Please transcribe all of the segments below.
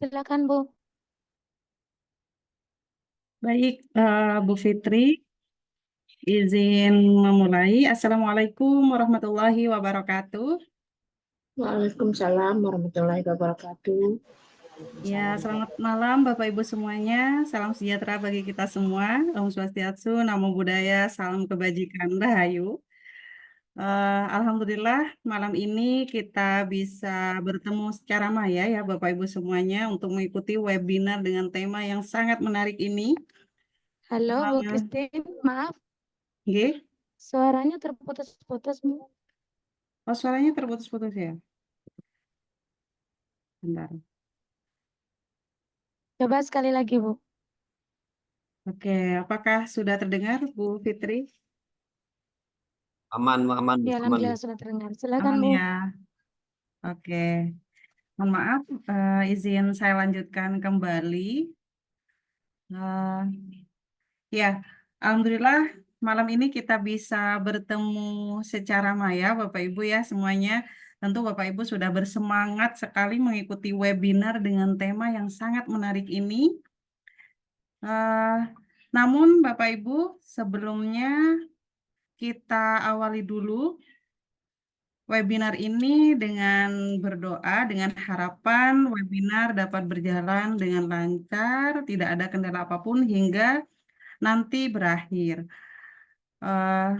Silakan, Bu. Baik, Bu Fitri, izin memulai. Assalamualaikum warahmatullahi wabarakatuh. Waalaikumsalam warahmatullahi wabarakatuh. Ya, selamat malam Bapak Ibu semuanya. Salam sejahtera bagi kita semua. Om Swastiastu, Namo Buddhaya, salam kebajikan, Rahayu. Alhamdulillah, malam ini kita bisa bertemu secara maya ya Bapak Ibu semuanya untuk mengikuti webinar dengan tema yang sangat menarik ini. Halo, Bu Uh, Christine. Maaf, Nggih. suaranya terputus-putus, Bu. Oh, suaranya terputus-putus ya. Bentar. Coba sekali lagi, Bu. Oke, apakah sudah terdengar, Bu Fitri? Aman, aman, Ya, aman. alhamdulillah sudah terdengar. Silakan, Aman Bu. ya. Oke, mohon maaf, izin saya lanjutkan kembali. Eh, ya, Alhamdulillah malam ini kita bisa bertemu secara maya, Bapak Ibu ya semuanya. Tentu Bapak Ibu sudah bersemangat sekali mengikuti webinar dengan tema yang sangat menarik ini. Eh, Namun Bapak Ibu, sebelumnya kita awali dulu webinar ini dengan berdoa, dengan harapan webinar dapat berjalan dengan lancar, tidak ada kendala apapun hingga nanti berakhir. Eh,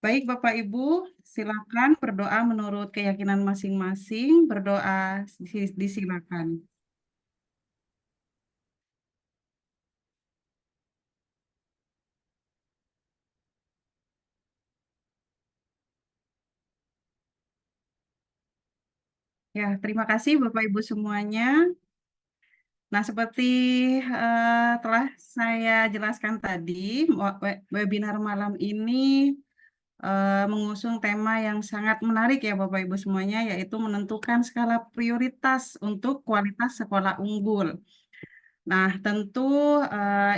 Baik Bapak Ibu, silakan berdoa menurut keyakinan masing-masing. Berdoa disilakan. Ya, terima kasih Bapak Ibu semuanya. Nah, seperti telah saya jelaskan tadi, webinar malam ini mengusung tema yang sangat menarik ya Bapak Ibu semuanya, yaitu menentukan skala prioritas untuk kualitas sekolah unggul. Nah, tentu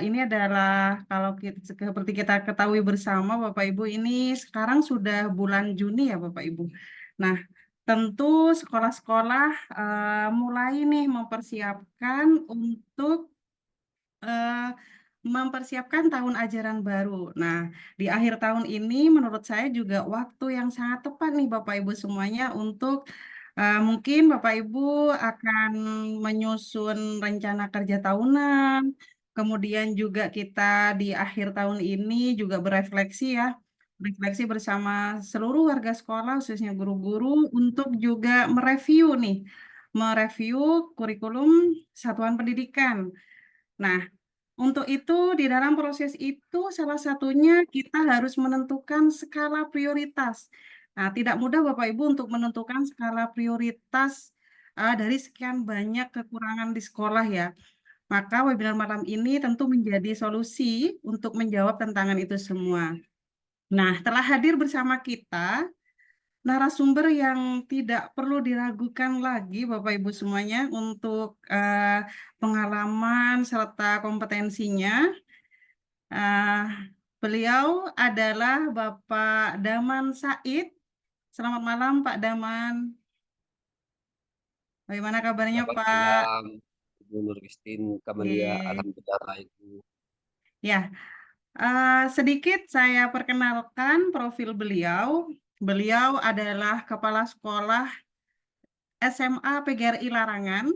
ini adalah kalau kita, seperti kita ketahui bersama Bapak Ibu, ini sekarang sudah bulan Juni ya Bapak Ibu. Nah, tentu sekolah-sekolah mulai nih mempersiapkan untuk eh, mempersiapkan tahun ajaran baru. Nah, di akhir tahun ini menurut saya juga waktu yang sangat tepat nih Bapak Ibu semuanya untuk mungkin Bapak Ibu akan menyusun rencana kerja tahunan. Kemudian juga kita di akhir tahun ini juga berefleksi ya, refleksi bersama seluruh warga sekolah, khususnya guru-guru, untuk juga mereview kurikulum satuan pendidikan. Nah, untuk itu, di dalam proses itu, salah satunya kita harus menentukan skala prioritas. Nah, tidak mudah Bapak Ibu untuk menentukan skala prioritas dari sekian banyak kekurangan di sekolah ya. Maka webinar malam ini tentu menjadi solusi untuk menjawab tantangan itu semua. Nah, telah hadir bersama kita narasumber yang tidak perlu diragukan lagi Bapak Ibu semuanya untuk pengalaman serta kompetensinya. Ah, Beliau adalah Bapak Daman Said. Selamat malam Pak Daman. Bagaimana kabarnya Selamat Pak? malam, Ibu Nur Christine Kamalia. Ye. Alhamdulillah, Ibu. Ya, sedikit saya perkenalkan profil beliau. Beliau adalah Kepala Sekolah SMA PGRI Larangan.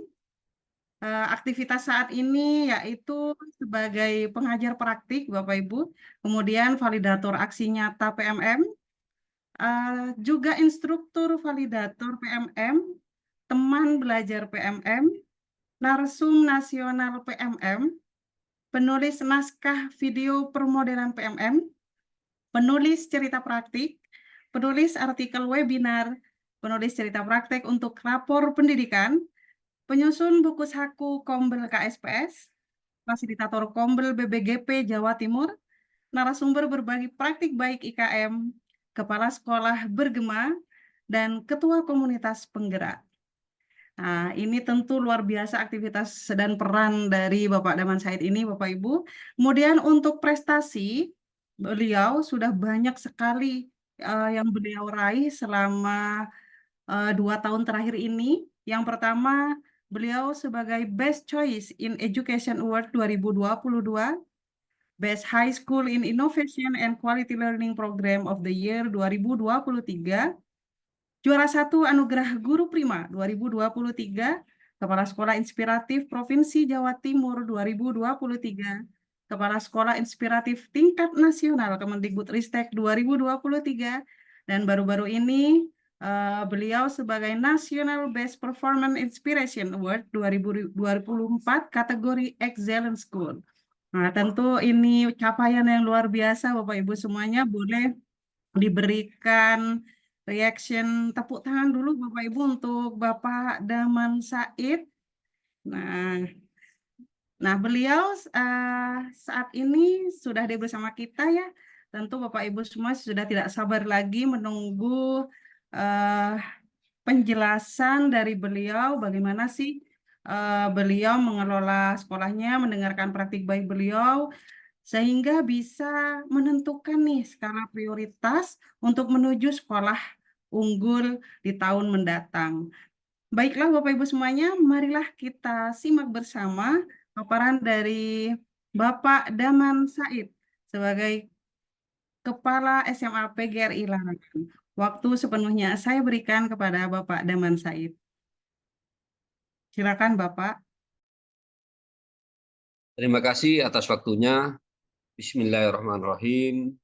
Aktivitas saat ini yaitu sebagai pengajar praktik Bapak Ibu, kemudian validator aksi nyata PMM, juga instruktur validator PMM, teman belajar PMM, narsum nasional PMM, penulis naskah video permodelan PMM, penulis cerita praktik, penulis artikel webinar, penulis cerita praktek untuk rapor pendidikan, penyusun buku saku Kombel KSPS, fasilitator Kombel BBGP Jawa Timur, narasumber berbagi praktik baik IKM, kepala sekolah bergema, dan ketua komunitas penggerak. Nah, ini tentu luar biasa aktivitas dan peran dari Bapak Daman Said ini, Bapak Ibu. Kemudian untuk prestasi, beliau sudah banyak sekali yang beliau raih selama 2 tahun terakhir ini. Yang pertama, beliau sebagai Best Choice in Education Award 2022, Best High School in Innovation and Quality Learning Program of the Year 2023, juara 1 Anugerah Guru Prima 2023, Kepala Sekolah Inspiratif Provinsi Jawa Timur 2023, Kepala Sekolah Inspiratif Tingkat Nasional Kemendikbudristek 2023, dan baru-baru ini beliau sebagai National Best Performance Inspiration Award 2024 kategori Excellent School. Nah, tentu ini capaian yang luar biasa, Bapak Ibu semuanya. Boleh diberikan reaction tepuk tangan dulu Bapak Ibu untuk Bapak Daman Said. Nah, beliau saat ini sudah ada bersama kita ya. Tentu Bapak Ibu semua sudah tidak sabar lagi menunggu penjelasan dari beliau bagaimana sih beliau mengelola sekolahnya, mendengarkan praktik baik beliau, sehingga bisa menentukan nih skala prioritas untuk menuju sekolah unggul di tahun mendatang. Baiklah Bapak Ibu semuanya, marilah kita simak bersama paparan dari Bapak Daman Said sebagai Kepala SMA PGRI Larangan. Waktu sepenuhnya saya berikan kepada Bapak Daman Said. Silakan Bapak. Terima kasih atas waktunya. Bismillahirrahmanirrahim.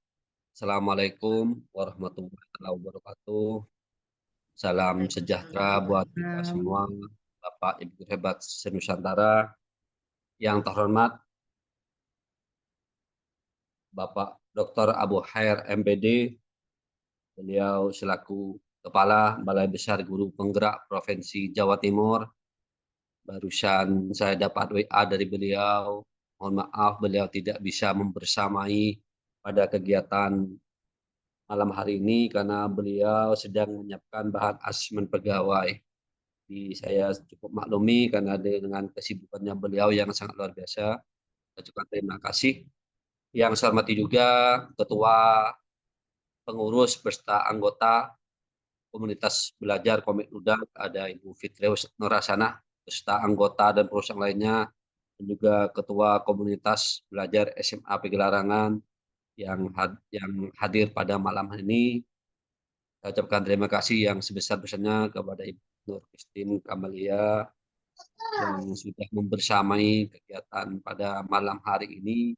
Assalamualaikum warahmatullahi wabarakatuh. Salam sejahtera buat kita semua, Bapak Ibu hebat se-Nusantara. Yang terhormat Bapak Dr. Abu Khair MPD, beliau selaku Kepala Balai Besar Guru Penggerak Provinsi Jawa Timur. Barusan saya dapat WA dari beliau. Mohon maaf beliau tidak bisa membersamai pada kegiatan malam hari ini karena beliau sedang menyiapkan bahan asesmen pegawai. Jadi saya cukup maklumi karena dengan kesibukannya beliau yang sangat luar biasa. Saya ucapkan terima kasih. Yang saya hormati juga Ketua Pengurus beserta anggota Komunitas Belajar Komik Ludak, ada Ibu Fitreus Nurasana, beserta anggota dan pengurus yang lainnya, dan juga Ketua Komunitas Belajar SMA PG Larangan yang hadir pada malam ini. Saya ucapkan terima kasih yang sebesar-besarnya kepada Ibu Nur Christine Kamalia yang sudah membersamai kegiatan pada malam hari ini,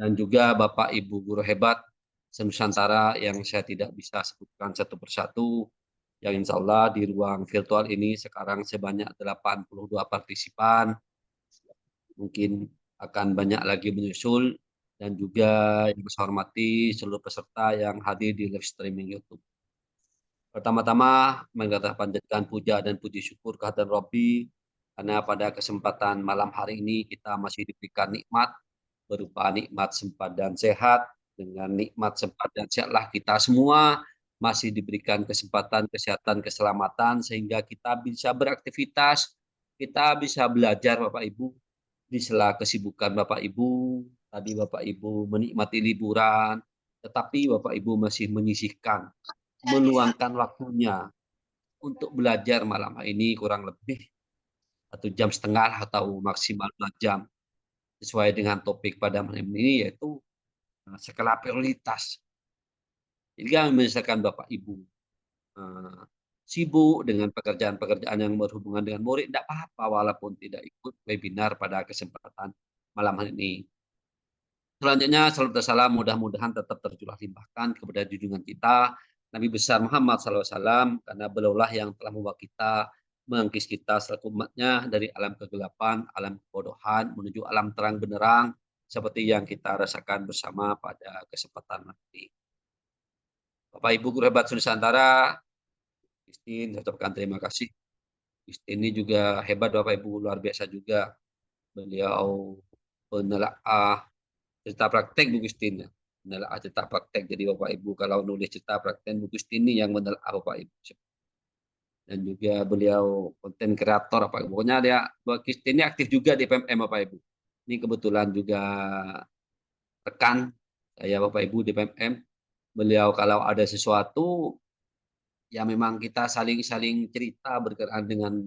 dan juga Bapak Ibu guru hebat se-Nusantara yang saya tidak bisa sebutkan satu persatu, yang insya Allah di ruang virtual ini sekarang sebanyak 82 partisipan, mungkin akan banyak lagi menyusul, dan juga yang saya hormati seluruh peserta yang hadir di live streaming YouTube. Pertama-tama panjatkan puja dan puji syukur kehadiran Robbi, karena pada kesempatan malam hari ini kita masih diberikan nikmat berupa nikmat sempat dan sehat. Dengan nikmat sempat dan sehatlah kita semua masih diberikan kesempatan kesehatan, keselamatan, sehingga kita bisa beraktivitas, kita bisa belajar Bapak Ibu di sela kesibukan Bapak Ibu. Tadi Bapak Ibu menikmati liburan, tetapi Bapak Ibu masih menyisihkan, meluangkan waktunya untuk belajar malam ini kurang lebih 1,5 jam atau maksimal 2 jam sesuai dengan topik pada malam ini, yaitu skala prioritas. Jika misalkan Bapak Ibu sibuk dengan pekerjaan-pekerjaan yang berhubungan dengan murid, tidak apa-apa walaupun tidak ikut webinar pada kesempatan malam hari ini. Selanjutnya, salam salam mudah-mudahan tetap tercurah limpahkan kepada junjungan kita Nabi besar Muhammad SAW, karena belaulah yang telah membawa kita, mengangkis kita selaku umatnya dari alam kegelapan, alam kebodohan, menuju alam terang benderang, seperti yang kita rasakan bersama pada kesempatan nanti. Bapak Ibu guru hebat Nusantara, Christine, saya ucapkan terima kasih. Christine ini juga hebat Bapak Ibu, luar biasa juga. Beliau penelaah cerita praktek Bu Christine. Menelaah cerita praktek. Jadi Bapak Ibu kalau nulis cerita praktek Bu Christine yang menelaah Bapak Ibu. Dan juga beliau konten kreator Bapak Ibu. Pokoknya dia Bu Christine ini aktif juga di PMM Bapak Ibu. Ini kebetulan juga rekan saya Bapak Ibu di PMM. Beliau kalau ada sesuatu ya memang kita saling cerita berkenaan dengan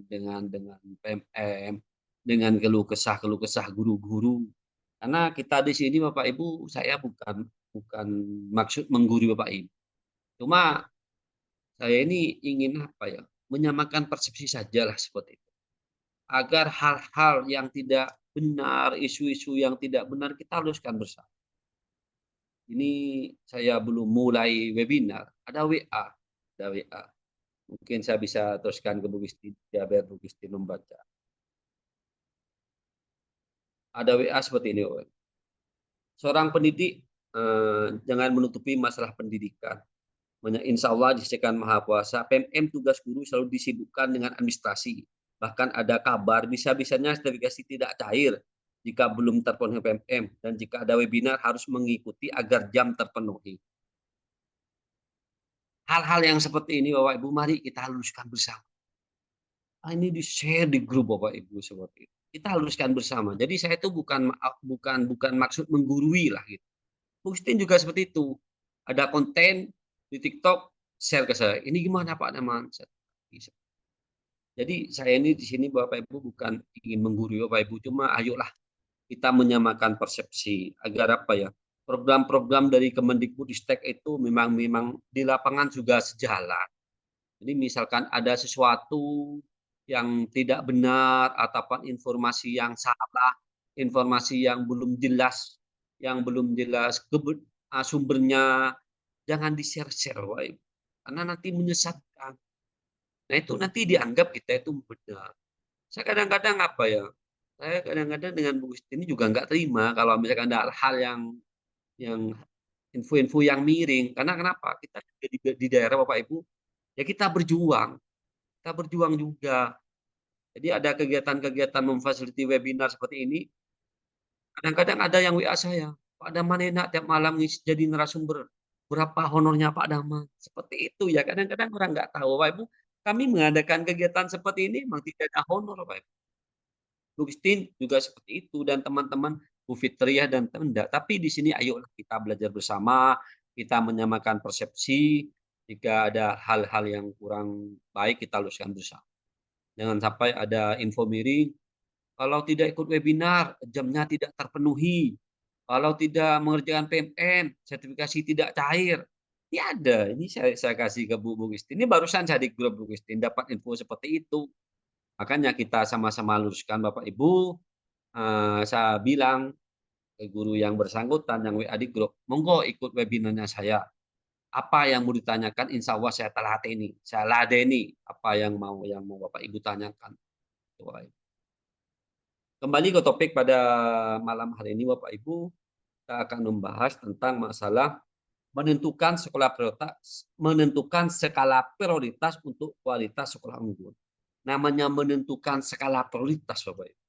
PMM, dengan keluh kesah guru-guru. Karena kita di sini Bapak Ibu, saya bukan bukan maksud menggurui Bapak Ibu. Cuma saya ini ingin apa ya, menyamakan persepsi sajalah seperti itu. Agar hal-hal yang tidak benar, isu-isu yang tidak benar kita luruskan bersama. Ini saya belum mulai webinar, ada WA, ada WA. Mungkin saya bisa teruskan ke Bu Gusti, ya biar Bu Gusti membaca. Ada WA seperti ini, Bapak. Seorang pendidik jangan menutupi masalah pendidikan. Insya Allah disediakan Maha Kuasa, PMM tugas guru selalu disibukkan dengan administrasi. Bahkan ada kabar bisa-bisanya sertifikasi tidak cair jika belum terpenuhi PMM, dan jika ada webinar harus mengikuti agar jam terpenuhi. Hal-hal yang seperti ini Bapak Ibu, mari kita luruskan bersama. Ini di-share di grup Bapak Ibu seperti itu. Kita luruskan bersama. Jadi saya itu bukan maksud menggurui lah gitu. Agustin juga seperti itu. Ada konten di TikTok, share ke saya. Ini gimana Pak Daman? Jadi saya ini di sini Bapak Ibu bukan ingin menggurui Bapak Ibu, cuma ayolah kita menyamakan persepsi agar apa ya, program-program dari Kemendikbudristek itu memang di lapangan juga sejalan. Jadi misalkan ada sesuatu yang tidak benar ataupun informasi yang salah, informasi yang belum jelas sumbernya, jangan di-share-share Bapak Ibu. Karena nanti menyesatkan. Nah itu nanti dianggap kita itu benar. Saya kadang-kadang apa ya, saya kadang-kadang dengan Bu Gusti ini juga nggak terima kalau misalkan ada hal yang info-info yang miring. Karena kenapa? Kita di daerah Bapak Ibu, ya kita berjuang juga. Jadi ada kegiatan-kegiatan memfasilitasi webinar seperti ini, kadang-kadang ada yang WA saya, "Pak Daman enak tiap malam jadi narasumber, berapa honornya Pak Daman?" Seperti itu ya, kadang-kadang orang nggak tahu Bapak Ibu, kami mengadakan kegiatan seperti ini memang tidak ada honor Bapak Ibu. Bu Christine juga seperti itu dan teman-teman Bu Fitriah dan Tenda. Tapi di sini ayolah kita belajar bersama, kita menyamakan persepsi, jika ada hal-hal yang kurang baik kita luruskan bersama. Jangan sampai ada info miring, kalau tidak ikut webinar, jamnya tidak terpenuhi. Kalau tidak mengerjakan PMM, sertifikasi tidak cair. Ini ada, ini saya kasih ke Bu Christine. Ini barusan saya di grup Bu Christine dapat info seperti itu. Makanya kita sama-sama luruskan Bapak Ibu. Saya bilang ke guru yang bersangkutan yang WA di grup, monggo ikut webinarnya saya. Apa yang mau ditanyakan, insya Allah saya telateni, saya ladeni apa yang mau Bapak Ibu tanyakan. Kembali ke topik pada malam hari ini Bapak Ibu, kita akan membahas tentang masalah menentukan skala prioritas untuk kualitas sekolah unggul. Namanya menentukan skala prioritas Bapak Ibu.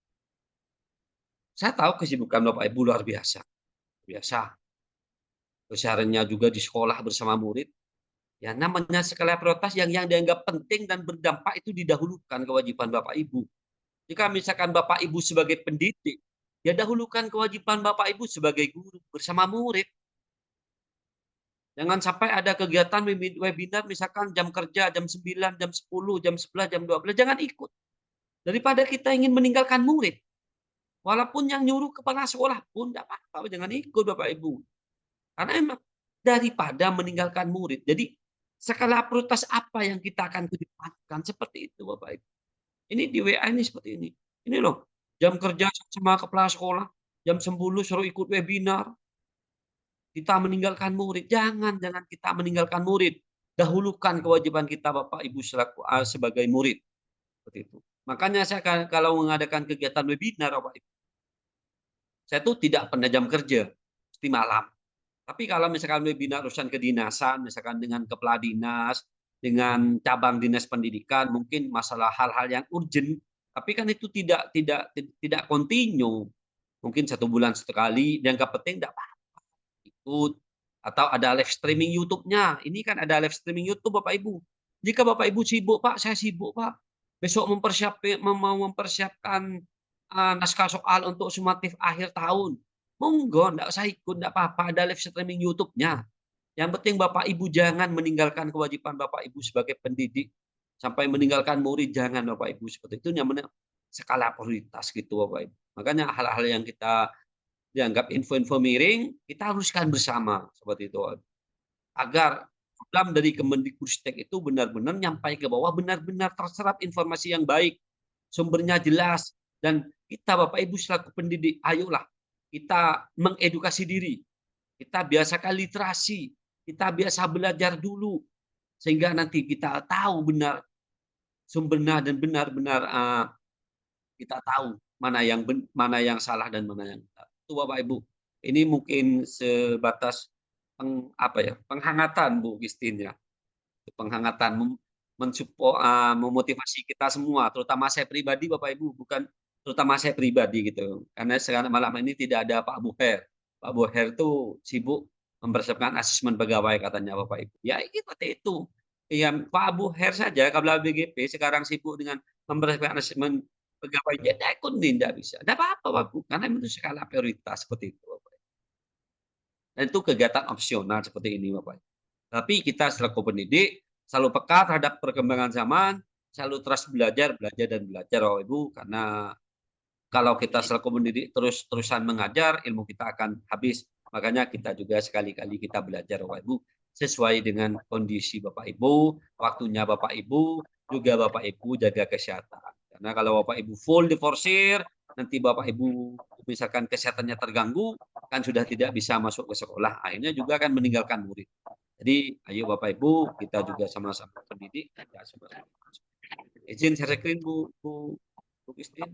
Saya tahu kesibukan Bapak Ibu luar biasa. Kesehariannya juga di sekolah bersama murid. Ya, namanya skala prioritas yang dianggap penting dan berdampak itu didahulukan kewajiban Bapak Ibu. Jika misalkan Bapak Ibu sebagai pendidik, ya dahulukan kewajiban Bapak Ibu sebagai guru bersama murid. Jangan sampai ada kegiatan webinar misalkan jam kerja jam 9, jam 10, jam 11, jam 12, jangan ikut. Daripada kita ingin meninggalkan murid. Walaupun yang nyuruh kepala sekolah pun tidak apa-apa, jangan ikut Bapak Ibu. Karena emang daripada meninggalkan murid. Jadi skala prioritas apa yang kita akan kedepankan seperti itu Bapak Ibu. Ini di WA ini seperti ini. Ini loh, jam kerja sama kepala sekolah, jam 10 suruh ikut webinar. Kita meninggalkan murid. Jangan kita meninggalkan murid. Dahulukan kewajiban kita Bapak Ibu sebagai murid. Seperti itu. Makanya saya kalau mengadakan kegiatan webinar Bapak Ibu, saya tuh tidak pernah jam kerja, mesti malam. Tapi kalau misalkan webinar urusan kedinasan, misalkan dengan kepala dinas, dengan cabang dinas pendidikan, mungkin masalah hal-hal yang urgent, tapi kan itu tidak kontinu. Mungkin 1 bulan sekali, dianggap penting tidak apa-apa ikut. Atau ada live streaming YouTube-nya. Ini kan ada live streaming YouTube Bapak Ibu. Jika Bapak Ibu sibuk, Pak, saya sibuk, Pak. Besok mempersiapkan naskah soal untuk sumatif akhir tahun. Monggo, enggak usah ikut, enggak apa-apa, ada live streaming YouTube-nya. Yang penting Bapak Ibu jangan meninggalkan kewajiban Bapak Ibu sebagai pendidik sampai meninggalkan murid, jangan Bapak Ibu seperti itu, namanya skala prioritas gitu Bapak Ibu. Makanya hal-hal yang kita dianggap info-info miring kita haruskan bersama seperti itu agar program dari Kemendikbudristek itu benar-benar nyampai ke bawah, benar-benar terserap informasi yang baik, sumbernya jelas, dan kita Bapak Ibu selaku pendidik, ayolah kita mengedukasi diri, kita biasakan literasi, kita biasa belajar dulu, sehingga nanti kita tahu benar sumbernya dan benar-benar kita tahu mana yang salah dan mana yang benar. Itu Bapak Ibu. Ini mungkin sebatas penghangatan Bu Christine ya. Penghangatan memotivasi kita semua, terutama saya pribadi Bapak Ibu, bukan terutama saya pribadi gitu. Karena sekarang malam ini tidak ada Pak Buher. Pak Buher itu sibuk mempersiapkan asesmen pegawai katanya Bapak Ibu. Ya seperti itu. Ya, Pak Buher saja Kepala BGP sekarang sibuk dengan mempersiapkan asesmen pegawai, dia ikut tidak bisa. Tidak apa-apa Pak Bu, karena itu skala prioritas seperti itu Bapak. Dan itu kegiatan opsional seperti ini Bapak. Tapi kita selaku pendidik selalu peka terhadap perkembangan zaman, selalu terus belajar dan belajar Bapak Ibu, karena kalau kita selaku pendidik terus-terusan mengajar, ilmu kita akan habis. Makanya kita juga sekali-kali kita belajar Bapak Ibu sesuai dengan kondisi Bapak Ibu, waktunya Bapak Ibu, juga Bapak Ibu jaga kesehatan. Karena kalau Bapak Ibu full diforsir, nanti Bapak Ibu misalkan kesehatannya terganggu, kan sudah tidak bisa masuk ke sekolah, akhirnya juga akan meninggalkan murid. Jadi ayo Bapak Ibu, kita juga sama-sama pendidik. Izin saya screen Bu Christine.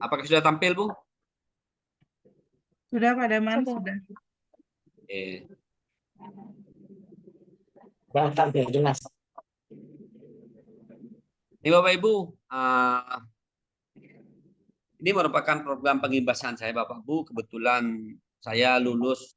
Apakah sudah tampil Bu? Sudah Pak Daman, Sudah. sudah. Sudah tampil jelas. Ini Bapak Ibu, ini merupakan program pengimbasan saya Bapak Ibu. Kebetulan saya lulus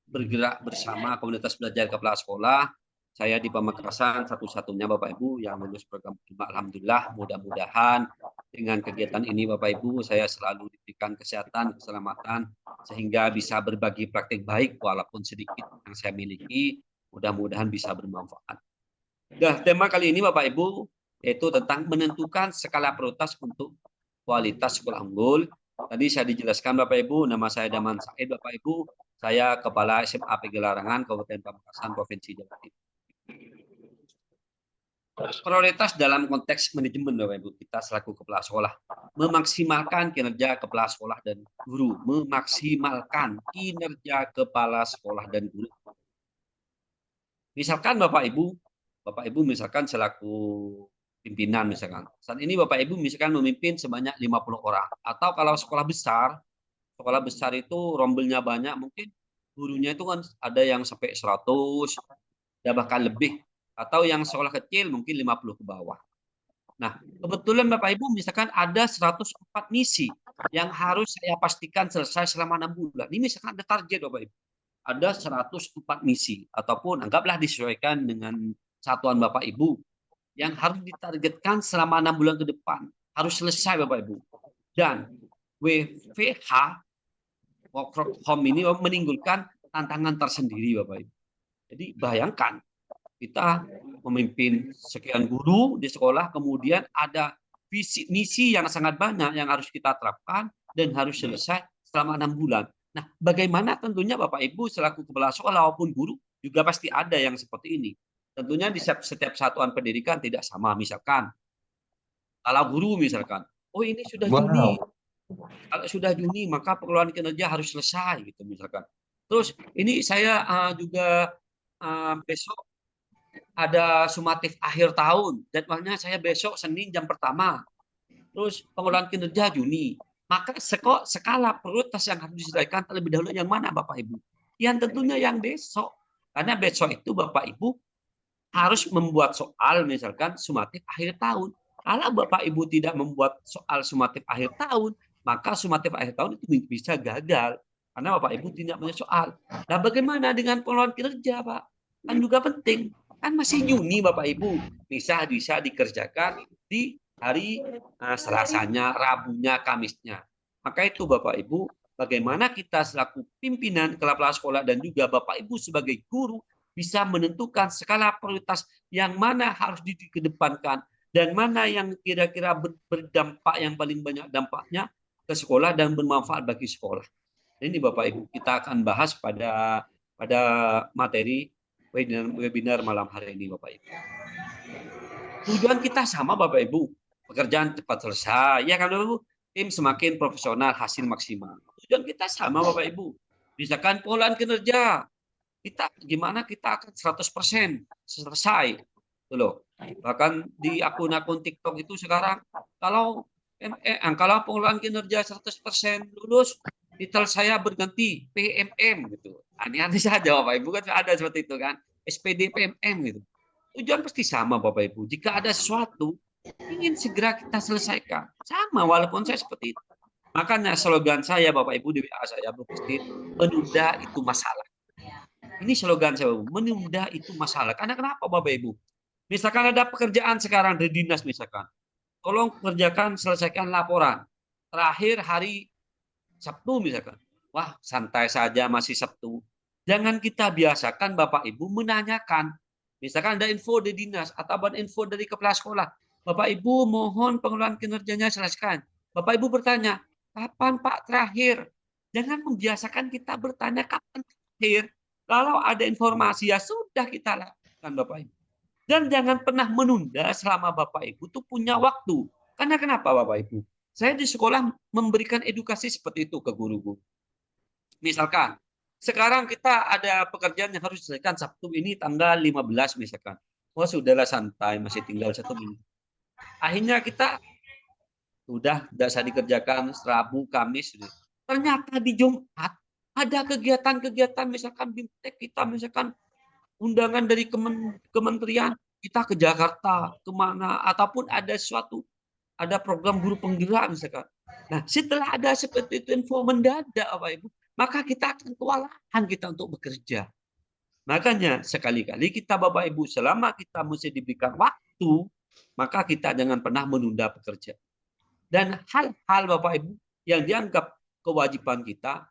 bergerak bersama komunitas belajar kepala sekolah. Saya di Pamekasan satu-satunya Bapak Ibu yang lulus program. Alhamdulillah, mudah-mudahan dengan kegiatan ini Bapak Ibu saya selalu diberikan kesehatan, keselamatan, sehingga bisa berbagi praktik baik walaupun sedikit yang saya miliki, mudah-mudahan bisa bermanfaat. Nah, tema kali ini Bapak Ibu yaitu tentang menentukan skala prioritas untuk kualitas sekolah unggul. Tadi saya dijelaskan Bapak Ibu, nama saya Daman Said Bapak Ibu, saya Kepala SMA PG Larangan Kabupaten Pamekasan Provinsi Jawa Timur. Prioritas dalam konteks manajemen Bapak Ibu, kita selaku kepala sekolah memaksimalkan kinerja kepala sekolah dan guru, memaksimalkan kinerja kepala sekolah dan guru. Misalkan Bapak Ibu misalkan selaku pimpinan misalkan. Saat ini Bapak Ibu misalkan memimpin sebanyak 50 orang. Atau kalau sekolah besar itu rombelnya banyak, mungkin gurunya itu kan ada yang sampai 100, ya bahkan lebih. Atau yang sekolah kecil mungkin 50 ke bawah. Nah, kebetulan Bapak Ibu misalkan ada 104 misi yang harus saya pastikan selesai selama 6 bulan. Ini misalkan ada target Bapak Ibu. Ada 104 misi ataupun anggaplah disesuaikan dengan satuan Bapak Ibu yang harus ditargetkan selama 6 bulan ke depan. Harus selesai Bapak Ibu. Dan WFH, work from home ini menimbulkan tantangan tersendiri Bapak Ibu. Jadi bayangkan kita memimpin sekian guru di sekolah, kemudian ada visi misi yang sangat banyak yang harus kita terapkan dan harus selesai selama 6 bulan. Nah, bagaimana tentunya Bapak Ibu selaku kepala sekolah maupun guru juga pasti ada yang seperti ini. Tentunya di setiap satuan pendidikan tidak sama. Misalkan, kalau guru misalkan, oh ini sudah Juni. Kalau sudah Juni, maka pengelolaan kinerja harus selesai, gitu misalkan. Terus ini saya juga besok ada sumatif akhir tahun. Jadwalnya saya besok Senin jam pertama. Terus pengelolaan kinerja Juni. Maka skala prioritas yang harus diselesaikan terlebih dahulu yang mana Bapak Ibu? Yang tentunya yang besok. Karena besok itu Bapak Ibu harus membuat soal misalkan sumatif akhir tahun. Kalau Bapak Ibu tidak membuat soal sumatif akhir tahun, maka sumatif akhir tahun itu bisa gagal. Karena Bapak Ibu tidak punya soal. Nah, bagaimana dengan pengelolaan kinerja, Pak? Kan juga penting. Kan masih Juni Bapak Ibu. Bisa dikerjakan di hari Selasanya, Rabunya, Kamisnya. Maka itu Bapak Ibu bagaimana kita selaku pimpinan kepala sekolah dan juga Bapak Ibu sebagai guru bisa menentukan skala prioritas yang mana harus dikedepankan dan mana yang kira-kira berdampak yang paling banyak dampaknya ke sekolah dan bermanfaat bagi sekolah. Ini Bapak Ibu kita akan bahas pada materi webinar malam hari ini Bapak Ibu. Tujuan kita sama Bapak Ibu, pekerjaan cepat selesai, ya kan Bapak Ibu? Tim semakin profesional, hasil maksimal. Tujuan kita sama Bapak Ibu. Misalkan pengolahan kinerja, kita gimana kita akan 100% selesai. Tuh loh. Bahkan di akun-akun TikTok itu sekarang kalau pengolahan kinerja 100% lulus, titel saya berganti PMM gitu. Aneh-aneh saja Bapak Ibu kan ada seperti itu kan. SPD PMM gitu. Tujuan pasti sama Bapak Ibu. Jika ada sesuatu ingin segera kita selesaikan. Sama walaupun saya seperti itu. Makanya slogan saya Bapak Ibu di WA saya pasti menunda itu masalah. Ini slogan saya, menunda itu masalah. Karena kenapa Bapak Ibu? Misalkan ada pekerjaan sekarang di dinas misalkan. Tolong kerjakan, selesaikan laporan. Terakhir hari Sabtu misalkan. Wah, santai saja masih Sabtu. Jangan kita biasakan Bapak Ibu menanyakan. Misalkan ada info di dinas atau ada info dari kepala sekolah. Bapak Ibu mohon pengelolaan kinerjanya selesaikan. Bapak Ibu bertanya, kapan Pak terakhir? Jangan membiasakan kita bertanya kapan terakhir. Kalau ada informasi ya sudah kita lakukan Bapak Ibu. Dan jangan pernah menunda selama Bapak Ibu tuh punya waktu. Karena kenapa Bapak Ibu? Saya di sekolah memberikan edukasi seperti itu ke guru-guru. Misalkan, sekarang kita ada pekerjaan yang harus diselesaikan Sabtu ini tanggal 15 misalkan. Wah sudahlah santai, masih tinggal 1 minggu. Akhirnya kita sudah tidak bisa dikerjakan Rabu, Kamis. Ternyata di Jumat ada kegiatan-kegiatan misalkan BIMTEK kita misalkan undangan dari kementerian kita ke Jakarta kemana ataupun ada sesuatu ada program guru penggerak misalkan. Nah setelah ada seperti itu info mendadak Bapak Ibu maka kita akan kewalahan kita untuk bekerja. Makanya sekali-kali kita Bapak Ibu selama kita mesti diberikan waktu maka kita jangan pernah menunda pekerjaan. Dan hal-hal Bapak Ibu yang dianggap kewajiban kita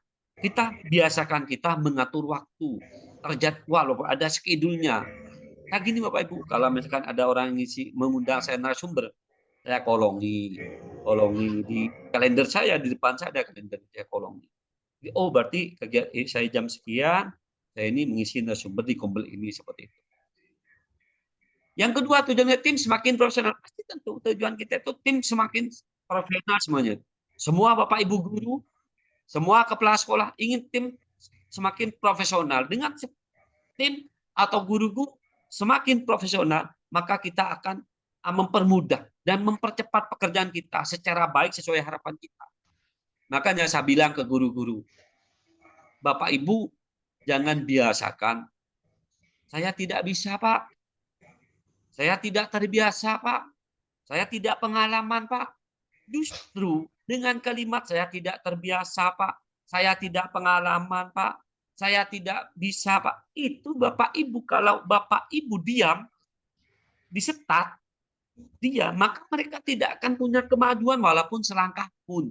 biasakan kita mengatur waktu, terjadwal, Bapak, ada schedule-nya. Nah gini Bapak Ibu, kalau misalkan ada orang ngisi mengundang saya narasumber, saya kolongi di kalender saya, di depan saya ada kalender, saya kolongi. Oh berarti saya jam sekian, saya ini mengisi narasumber di kumpul ini seperti itu. Yang kedua tujuannya tim semakin profesional. Pasti tentu tujuan kita itu tim semakin profesional semuanya. Semua Bapak Ibu guru, semua kepala sekolah ingin tim semakin profesional. Dengan tim atau guru-guru semakin profesional, maka kita akan mempermudah dan mempercepat pekerjaan kita secara baik sesuai harapan kita. Makanya saya bilang ke guru-guru, Bapak Ibu jangan biasakan, saya tidak bisa Pak. Saya tidak terbiasa, Pak. Saya tidak pengalaman, Pak. Justru dengan kalimat saya tidak terbiasa, Pak. Saya tidak pengalaman, Pak. Saya tidak bisa, Pak. Itu Bapak Ibu, kalau Bapak Ibu diam, disetat, diam, maka mereka tidak akan punya kemajuan walaupun selangkah pun.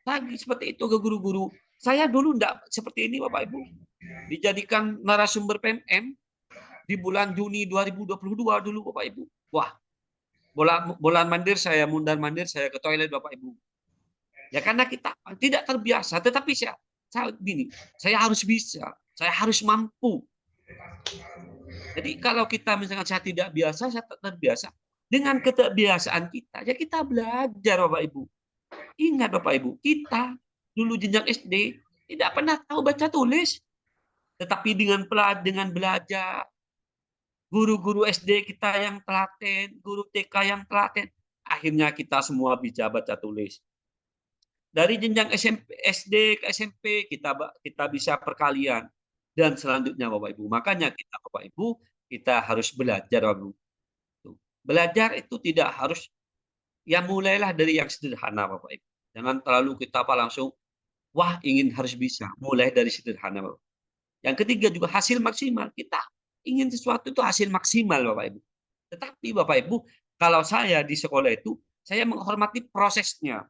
Lagi seperti itu ke guru-guru. Saya dulu tidak seperti ini, Bapak Ibu. Dijadikan narasumber PMM, di bulan Juni 2022 dulu Bapak Ibu. Wah, bulan mandir saya, mundar mandir saya ke toilet Bapak Ibu. Ya karena kita tidak terbiasa, tetapi saya gini, saya harus bisa, saya harus mampu. Jadi kalau kita misalkan saya tidak biasa, saya tak terbiasa. Dengan keterbiasaan kita, ya kita belajar Bapak Ibu. Ingat Bapak Ibu, kita dulu jenjang SD tidak pernah tahu baca tulis. Tetapi dengan belajar, guru-guru SD kita yang telaten, guru TK yang telaten, akhirnya kita semua bisa baca tulis. Dari jenjang SD ke SMP kita bisa perkalian dan selanjutnya Bapak Ibu. Makanya kita Bapak Ibu kita harus belajar Bapak Ibu. Belajar itu tidak harus mulailah dari yang sederhana Bapak Ibu. Jangan terlalu kita langsung wah ingin harus bisa. Mulai dari sederhana Bapak. Yang ketiga juga hasil maksimal. Kita ingin sesuatu itu hasil maksimal Bapak Ibu. Tetapi Bapak Ibu, kalau saya di sekolah itu, saya menghormati prosesnya.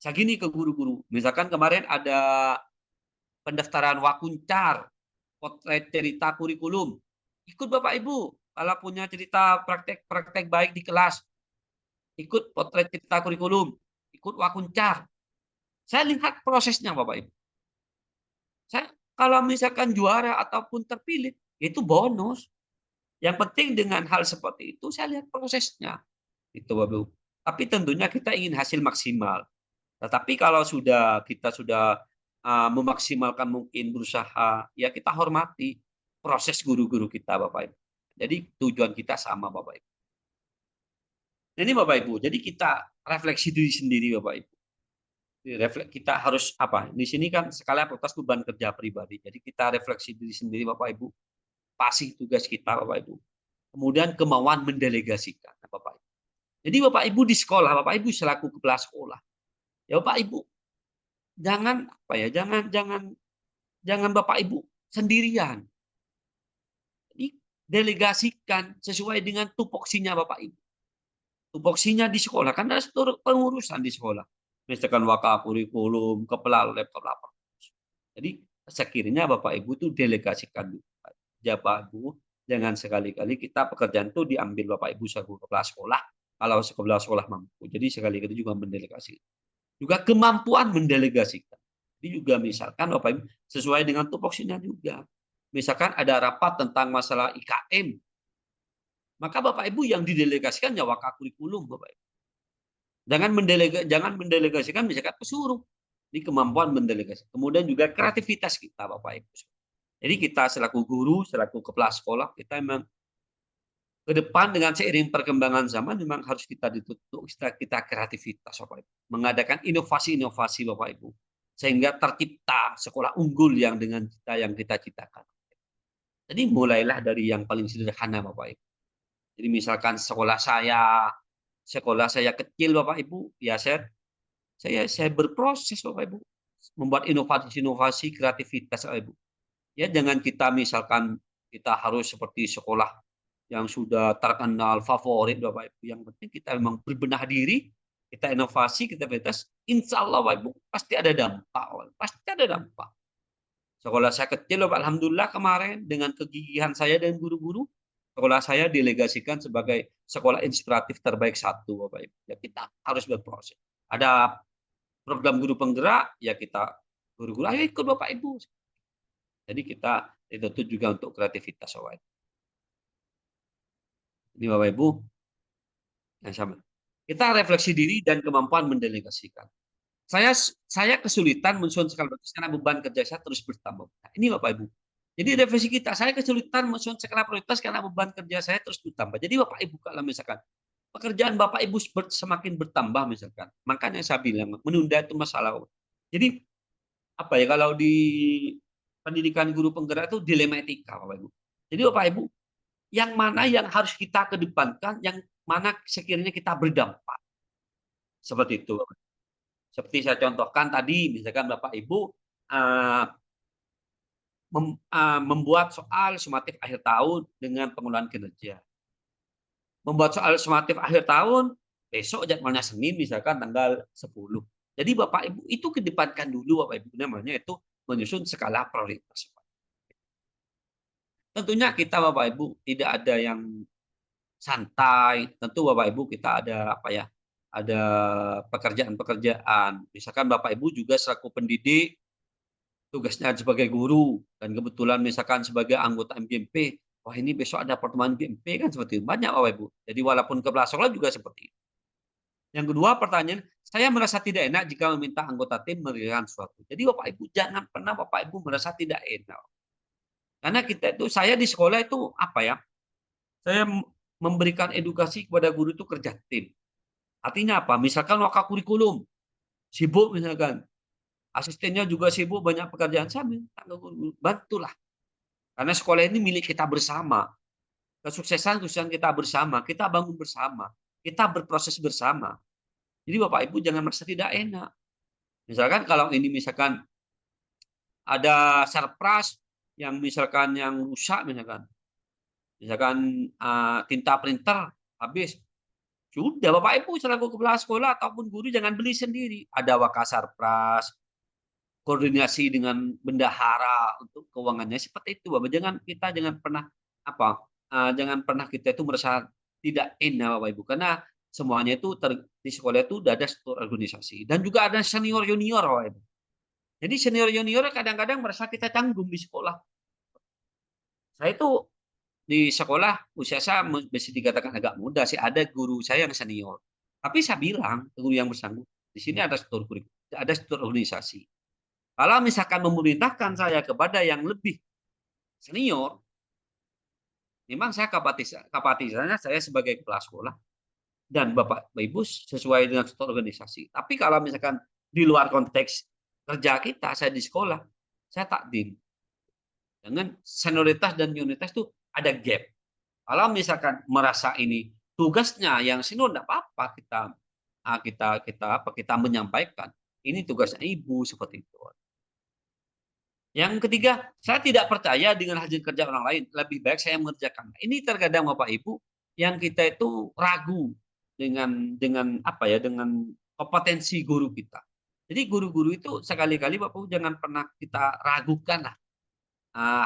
Saya gini ke guru-guru, misalkan kemarin ada pendaftaran Wakuncar, potret cerita kurikulum. Ikut Bapak Ibu, kalau punya cerita praktek-praktek baik di kelas, ikut potret cerita kurikulum, ikut Wakuncar. Saya lihat prosesnya Bapak Ibu. Saya kalau misalkan juara ataupun terpilih, itu bonus. Yang penting dengan hal seperti itu saya lihat prosesnya. Itu Bapak Ibu. Tapi tentunya kita ingin hasil maksimal. Tetapi kalau kita sudah memaksimalkan mungkin berusaha, ya kita hormati proses guru-guru kita Bapak Ibu. Jadi tujuan kita sama Bapak Ibu. Ini Bapak Ibu, jadi kita refleksi diri sendiri Bapak Ibu. Kita harus apa? Di sini kan skala prioritas beban kerja pribadi. Jadi kita refleksi diri sendiri Bapak Ibu, pasti tugas kita Bapak Ibu. Kemudian kemauan mendelegasikan Bapak Ibu. Jadi Bapak Ibu di sekolah, Bapak Ibu selaku kepala sekolah, ya Bapak Ibu jangan apa ya, jangan Bapak Ibu sendirian. Jadi delegasikan sesuai dengan tupoksinya Bapak Ibu. Tupoksinya di sekolah kan ada pengurusan di sekolah. Misalkan waka kurikulum, kepala lab, kepala apa. Jadi sekiranya Bapak Ibu itu delegasikan. Bapak Ibu jangan sekali-kali kita pekerjaan itu diambil Bapak Ibu sebagai kepala sekolah. Kalau kepala sekolah mampu. Jadi sekali-kali juga mendelegasikan. Juga kemampuan mendelegasikan. Jadi juga misalkan Bapak Ibu sesuai dengan tupoksinya juga. Misalkan ada rapat tentang masalah IKM. Maka Bapak Ibu yang didelegasikan ya waka kurikulum Bapak Ibu. Jangan mendelegasikan misalkan pesuruh. Ini kemampuan mendelegasi. Kemudian juga kreativitas kita Bapak Ibu. Jadi kita selaku guru, selaku kepala sekolah, kita memang ke depan dengan seiring perkembangan zaman memang harus kita dituntut kita kreativitas Bapak Ibu. Mengadakan inovasi-inovasi Bapak Ibu. Sehingga tercipta sekolah unggul yang dengan kita citakan. Jadi mulailah dari yang paling sederhana Bapak Ibu. Jadi misalkan sekolah saya kecil Bapak Ibu, ya saya berproses Bapak Ibu, membuat inovasi-inovasi kreativitas Bapak Ibu. Ya jangan kita misalkan kita harus seperti sekolah yang sudah terkenal favorit Bapak Ibu. Yang penting kita memang berbenah diri, kita inovasi, kita kreativitas, insya Allah Bapak Ibu pasti ada dampak, pasti ada dampak. Sekolah saya kecil, alhamdulillah kemarin dengan kegigihan saya dan guru-guru, sekolah saya delegasikan sebagai sekolah inspiratif terbaik 1 Bapak Ibu. Ya kita harus berproses. Ada program guru penggerak, ya kita guru-guru ayo ikut Bapak Ibu. Jadi kita dituntut juga untuk kreativitas Bapak Ibu. Ini Bapak Ibu yang sama. Kita refleksi diri dan kemampuan mendelegasikan. Saya kesulitan mensusun skala prioritas karena beban kerja saya terus bertambah. Nah, ini Bapak Ibu. Jadi refleksi kita, saya kesulitan mensusun skala prioritas karena beban kerja saya terus bertambah. Jadi Bapak Ibu kalau misalkan pekerjaan Bapak Ibu semakin bertambah misalkan, makanya saya bilang menunda itu masalah. Jadi apa ya kalau di pendidikan guru penggerak itu dilema etika Bapak Ibu. Jadi Bapak Ibu, yang mana yang harus kita kedepankan, yang mana sekiranya kita berdampak. Seperti itu. Seperti saya contohkan tadi, misalkan Bapak Ibu membuat soal sumatif akhir tahun dengan pengelolaan kinerja. Membuat soal sumatif akhir tahun, besok jadwalnya Senin misalkan tanggal 10. Jadi Bapak Ibu itu kedepankan dulu Bapak Ibu, namanya itu menyusun skala prioritas. Tentunya kita Bapak Ibu tidak ada yang santai. Tentu Bapak Ibu kita ada apa ya? Ada pekerjaan-pekerjaan. Misalkan Bapak Ibu juga selaku pendidik, tugasnya sebagai guru, dan kebetulan misalkan sebagai anggota MGMP, wah ini besok ada pertemuan MGMP kan seperti itu. Banyak Bapak Ibu. Jadi walaupun kepala sekolah juga seperti itu. Yang kedua pertanyaan, saya merasa tidak enak jika meminta anggota tim mengerjakan sesuatu. Jadi Bapak Ibu jangan pernah Bapak Ibu merasa tidak enak. Karena kita itu, saya di sekolah itu apa ya? Saya memberikan edukasi kepada guru itu kerja tim. Artinya apa? Misalkan waka kurikulum, sibuk misalkan. Asistennya juga sibuk, banyak pekerjaan, saya minta ke guru, bantulah. Karena sekolah ini milik kita bersama. Kesuksesan kita bersama, kita bangun bersama, kita berproses bersama. Jadi Bapak Ibu jangan merasa tidak enak. Misalkan kalau ini misalkan ada surprise yang misalkan yang rusak misalkan tinta printer habis, Sudah Bapak Ibu selaku kepala sekolah ataupun guru jangan beli sendiri. Ada Wakasarpras, koordinasi dengan bendahara untuk keuangannya seperti itu, Bapak. Jangan pernah jangan pernah kita itu merasa tidak enak Bapak Ibu, karena semuanya itu di sekolah itu udah ada struktur organisasi dan juga ada senior junior Bapak Ibu. Jadi senior junior kadang-kadang merasa kita tanggung di sekolah. Saya itu di sekolah usia saya bisa dikatakan agak muda sih, ada guru saya yang senior. Tapi saya bilang ke guru yang bersangkutan, di sini ada struktur kurikulum, ada struktur organisasi. Kalau misalkan memerintahkan saya kepada yang lebih senior, memang saya kapasitasnya saya sebagai kepala sekolah dan Bapak Ibu sesuai dengan struktur organisasi. Tapi kalau misalkan di luar konteks kerja kita, saya di sekolah, saya takdim. Dengan senioritas dan junioritas itu ada gap. Kalau misalkan merasa ini tugasnya yang senior, tidak apa-apa kita menyampaikan. Ini tugasnya ibu seperti itu. Yang ketiga, saya tidak percaya dengan hasil kerja orang lain. Lebih baik saya mengerjakan. Ini terkadang Bapak Ibu yang kita itu ragu dengan kompetensi guru kita. Jadi guru-guru itu sekali-kali Bapak Ibu jangan pernah kita ragukan lah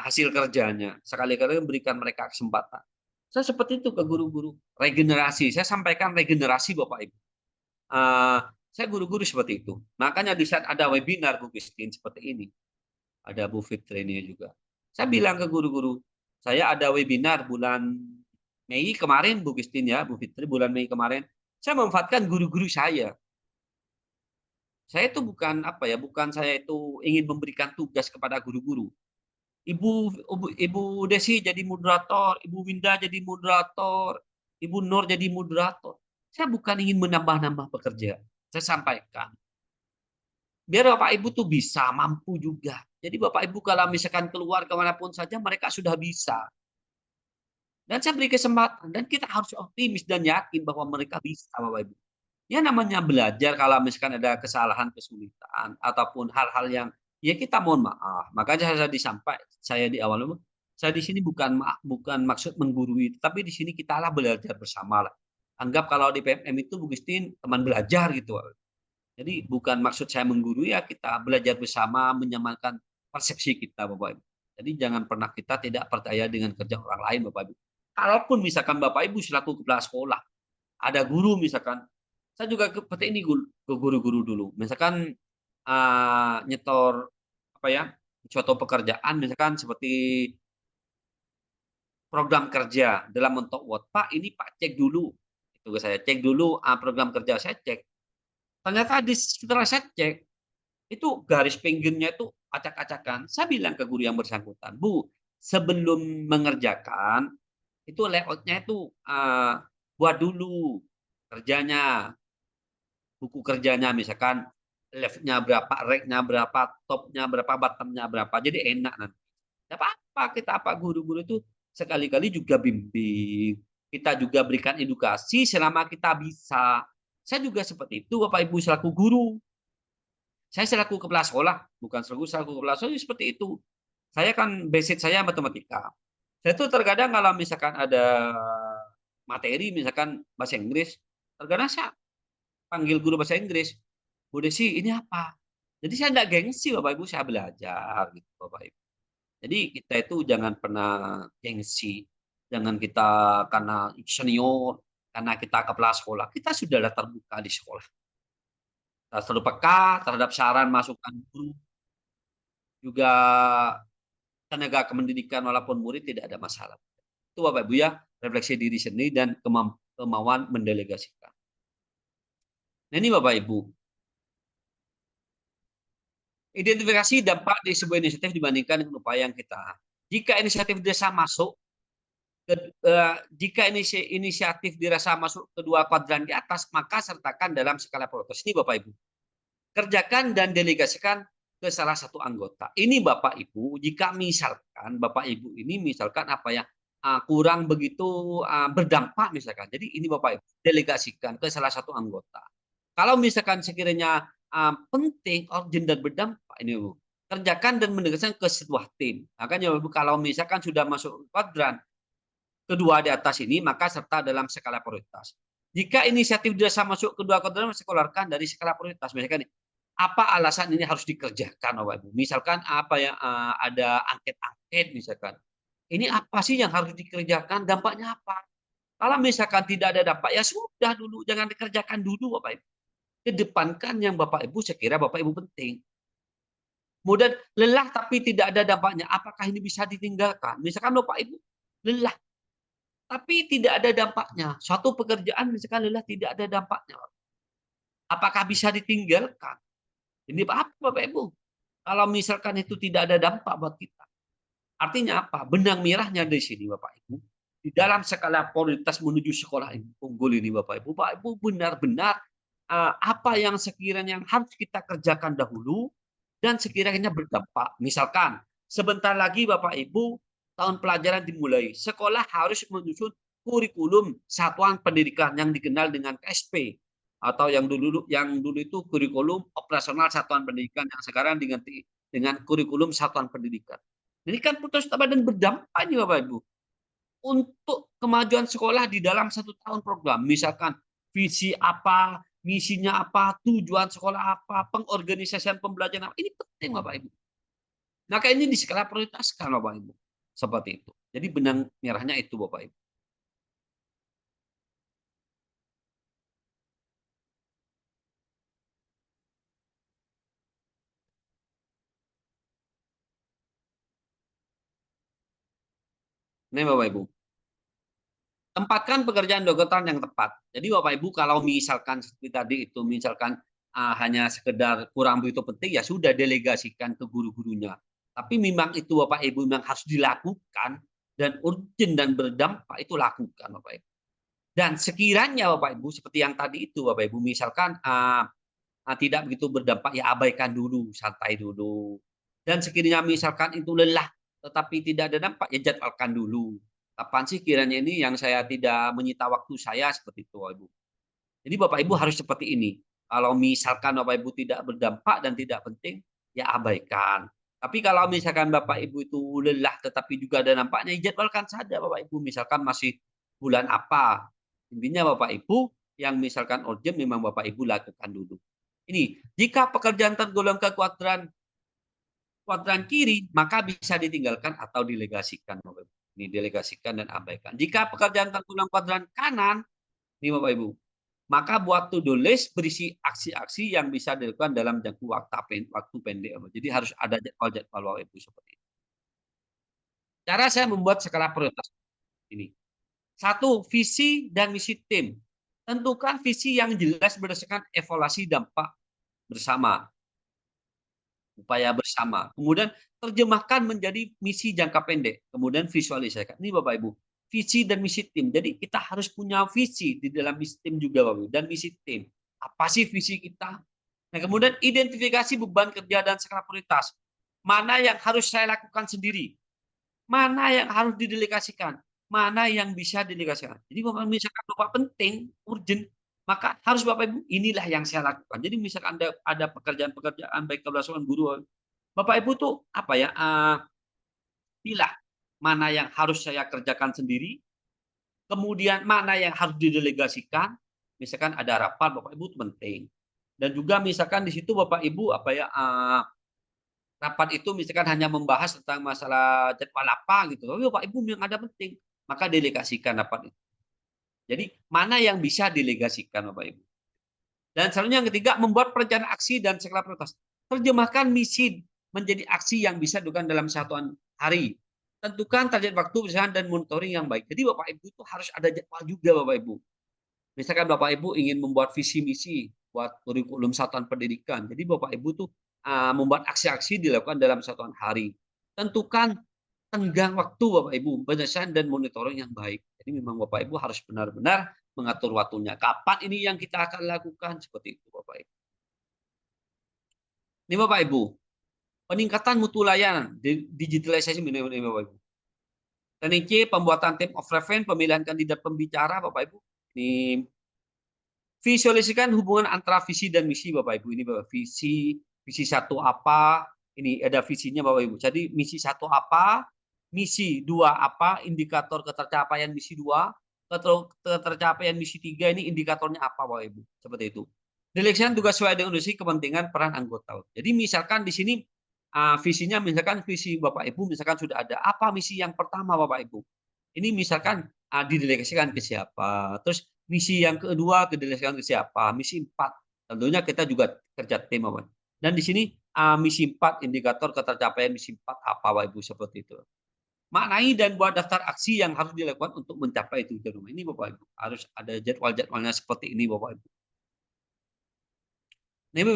hasil kerjanya. Sekali-kali memberikan mereka kesempatan. Saya seperti itu ke guru-guru. Regenerasi. Saya sampaikan regenerasi Bapak Ibu. Saya guru-guru seperti itu. Makanya di saat ada webinar Bu Christine seperti ini. Ada Bu Fitri ini juga. Saya bilang ke guru-guru, saya ada webinar bulan Mei kemarin Bu Christine ya, Bu Fitri bulan Mei kemarin. Saya memanfaatkan guru-guru saya. Saya itu bukan saya itu ingin memberikan tugas kepada guru-guru. Ibu Desi jadi moderator, Ibu Winda jadi moderator, Ibu Nur jadi moderator. Saya bukan ingin menambah-nambah pekerja. Saya sampaikan. Biar Bapak Ibu tuh bisa, mampu juga. Jadi Bapak Ibu kalau misalkan keluar kemanapun saja, mereka sudah bisa. Dan saya beri kesempatan. Dan kita harus optimis dan yakin bahwa mereka bisa Bapak Ibu. Ya namanya belajar kalau misalkan ada kesalahan, kesulitan, ataupun hal-hal yang ya kita mohon maaf. Makanya saya di awal saya di sini bukan maksud menggurui, tapi di sini kita lah belajar bersama lah. Anggap kalau di PMM itu Bu Christine teman belajar gitu. Jadi bukan maksud saya menggurui, ya kita belajar bersama menyamakan persepsi kita Bapak Ibu. Jadi jangan pernah kita tidak percaya dengan kerja orang lain Bapak Ibu. Kalaupun misalkan Bapak Ibu selaku kepala sekolah, ada guru misalkan, saya juga seperti ini ke guru-guru dulu. Misalkan nyetor suatu pekerjaan misalkan seperti program kerja dalam bentuk Word. Pak, ini Pak cek dulu. Itu saya cek dulu program kerja saya cek. Ternyata setelah saya cek, itu garis pinggirnya itu acak-acakan. Saya bilang ke guru yang bersangkutan, Bu, sebelum mengerjakan, itu layoutnya itu buat dulu kerjanya, buku kerjanya misalkan leftnya berapa, right-nya berapa, top-nya berapa, bottom-nya berapa. Jadi enak nanti. Tidak apa-apa guru-guru itu sekali-kali juga bimbing. Kita juga berikan edukasi selama kita bisa. Saya juga seperti itu Bapak Ibu selaku guru. Saya selaku kepala sekolah, bukan selaku kepala sekolah seperti itu. Saya kan basic saya matematika. Saya tuh terkadang kalau misalkan ada materi misalkan bahasa Inggris, terkadang saya panggil guru bahasa Inggris, Bu Desi ini apa? Jadi saya enggak gengsi Bapak Ibu, saya belajar gitu Bapak Ibu. Jadi kita itu jangan pernah gengsi, jangan kita karena senior, karena kita kepala sekolah, kita sudahlah terbuka di sekolah. Kita selalu peka terhadap saran masukan guru, juga tenaga kependidikan walaupun murid tidak ada masalah. Itu Bapak Ibu ya, refleksi diri sendiri dan kemauan mendelegasikan. Nah ini Bapak Ibu, identifikasi dampak di sebuah inisiatif dibandingkan dengan upaya yang kita. Jika inisiatif desa masuk, jika inisiatif dirasa masuk kedua kuadran di atas, maka sertakan dalam skala prioritas. Ini Bapak Ibu. Kerjakan dan delegasikan ke salah satu anggota. Ini Bapak Ibu, jika misalkan Bapak Ibu ini misalkan kurang begitu berdampak misalkan. Jadi ini Bapak Ibu, delegasikan ke salah satu anggota. Kalau misalkan sekiranya penting, urgent dan berdampak, ini Bu, kerjakan dan mendelegasikan ke sebuah tim. Makanya Bapak Ibu, kalau misalkan sudah masuk kuadran kedua di atas ini, maka serta dalam skala prioritas. Jika inisiatif desa masuk ke dua kuadran, sekolahkan dari skala prioritas. Misalkan apa alasan ini harus dikerjakan, Bapak Ibu? Misalkan apa ya, ada angket-angket misalkan. Ini apa sih yang harus dikerjakan? Dampaknya apa? Kalau misalkan tidak ada dampak, ya sudah dulu, jangan dikerjakan dulu, Bapak Ibu. Kedepankan yang Bapak Ibu sekira Bapak Ibu penting. Kemudian lelah tapi tidak ada dampaknya, apakah ini bisa ditinggalkan? Misalkan Bapak Ibu lelah tapi tidak ada dampaknya. Suatu pekerjaan misalkan lelah tidak ada dampaknya. Apakah bisa ditinggalkan? Ini apa Bapak Ibu? Kalau misalkan itu tidak ada dampak buat kita. Artinya apa? Benang merahnya di sini Bapak Ibu. Di dalam skala prioritas menuju sekolah unggul ini Bapak Ibu benar-benar apa yang sekiranya yang harus kita kerjakan dahulu dan sekiranya berdampak. Misalkan sebentar lagi Bapak Ibu tahun pelajaran dimulai. Sekolah harus menyusun kurikulum satuan pendidikan yang dikenal dengan KSP atau yang dulu itu kurikulum operasional satuan pendidikan yang sekarang diganti dengan kurikulum satuan pendidikan. Ini kan putus dan berdampak ini Bapak Ibu untuk kemajuan sekolah di dalam 1 tahun program. Misalkan visi apa, misinya apa, tujuan sekolah apa, pengorganisasian pembelajaran apa. Ini penting Bapak Ibu. Maka ini di skala prioritaskan Bapak Ibu. Seperti itu. Jadi benang merahnya itu Bapak Ibu. Ini Bapak Ibu. Tempatkan pekerjaan dogotan yang tepat. Jadi Bapak Ibu kalau misalkan seperti tadi itu misalkan hanya sekedar kurang begitu penting ya sudah delegasikan ke guru-gurunya. Tapi memang itu Bapak Ibu memang harus dilakukan dan urgent dan berdampak itu lakukan Bapak Ibu. Dan sekiranya Bapak Ibu seperti yang tadi itu Bapak Ibu misalkan tidak begitu berdampak ya abaikan dulu, santai dulu. Dan sekiranya misalkan itu lelah tetapi tidak ada dampak ya jadwalkan dulu. Kapan sih kiranya ini yang saya tidak menyita waktu saya seperti itu, Bapak Ibu. Jadi Bapak Ibu harus seperti ini. Kalau misalkan Bapak Ibu tidak berdampak dan tidak penting, ya abaikan. Tapi kalau misalkan Bapak Ibu itu lelah tetapi juga ada dampaknya, ya jadwalkan saja Bapak Ibu. Misalkan masih bulan apa. Intinya Bapak Ibu yang misalkan urgent memang Bapak Ibu lakukan dulu. Ini, jika pekerjaan tergolong ke kuadran kiri, maka bisa ditinggalkan atau delegasikan Bapak Ibu. Ini delegasikan dan abaikan. Jika pekerjaan tergolong kuadran kanan, nih Bapak Ibu, maka buat to-do list berisi aksi-aksi yang bisa dilakukan dalam jangka waktu pendek. Jadi harus ada jadwal-jadwal Bapak Ibu seperti itu. Cara saya membuat skala prioritas ini. 1. Visi dan misi tim. Tentukan visi yang jelas berdasarkan evaluasi dampak bersama. Upaya bersama. Kemudian terjemahkan menjadi misi jangka pendek. Kemudian visualisasikan. Ini Bapak Ibu, visi dan misi tim. Jadi kita harus punya visi di dalam misi tim juga Bapak Ibu, dan misi tim. Apa sih visi kita? Nah, kemudian identifikasi beban kerja dan skala prioritas. Mana yang harus saya lakukan sendiri? Mana yang harus didelegasikan? Mana yang bisa didelegasikan? Jadi Bapak misalkan Bapak penting, urgent, maka harus Bapak Ibu, inilah yang saya lakukan. Jadi misalkan ada pekerjaan-pekerjaan baik keberhasilan guru, Bapak Ibu tuh apa ya, pilih mana yang harus saya kerjakan sendiri, kemudian mana yang harus didelegasikan. Misalkan ada rapat Bapak Ibu itu penting. Dan juga misalkan di situ Bapak Ibu apa ya, rapat itu misalkan hanya membahas tentang masalah jadwal apa gitu, tapi Bapak Ibu yang ada penting, maka delegasikan rapat itu. Jadi mana yang bisa delegasikan Bapak Ibu. Dan selanjutnya yang ketiga, membuat perencanaan aksi dan skala prioritas. Terjemahkan misi menjadi aksi yang bisa dilakukan dalam satuan hari. Tentukan target waktu, usaha dan monitoring yang baik. Jadi Bapak Ibu itu harus ada jadwal juga Bapak Ibu. Misalkan Bapak Ibu ingin membuat visi misi buat kurikulum satuan pendidikan. Jadi Bapak Ibu tuh membuat aksi-aksi dilakukan dalam satuan hari. Tentukan tenggang waktu Bapak Ibu, penyelesaian dan monitoring yang baik. Jadi memang Bapak Ibu harus benar-benar mengatur waktunya. Kapan ini yang kita akan lakukan seperti itu Bapak Ibu. Ini Bapak Ibu, peningkatan mutu layanan, digitalisasi ini Bapak Ibu. Teknik C, pembuatan tim of reference, pemilihan kandidat pembicara Bapak Ibu. Ini visualisasikan hubungan antara visi dan misi Bapak Ibu. Ini Bapak visi satu apa? Ini ada visinya Bapak Ibu. Jadi misi satu apa? Misi 2 apa, indikator ketercapaian misi 2, ketercapaian misi 3 ini indikatornya apa Bapak Ibu? Seperti itu. Delegasikan tugas sesuai dengan urgensi kepentingan peran anggota. Jadi misalkan di sini visinya misalkan visi Bapak Ibu misalkan sudah ada. Apa misi yang pertama Bapak Ibu? Ini misalkan didelegasikan ke siapa? Terus misi yang kedua didelegasikan ke siapa? Misi 4. Tentunya kita juga kerja tim Bapak. Dan di sini misi 4 indikator ketercapaian misi 4 apa Bapak Ibu seperti itu. Maknai dan buat daftar aksi yang harus dilakukan untuk mencapai tujuan rumah. Ini Bapak Ibu. Harus ada jadwal-jadwalnya seperti ini Bapak Ibu. Nah, Ibu,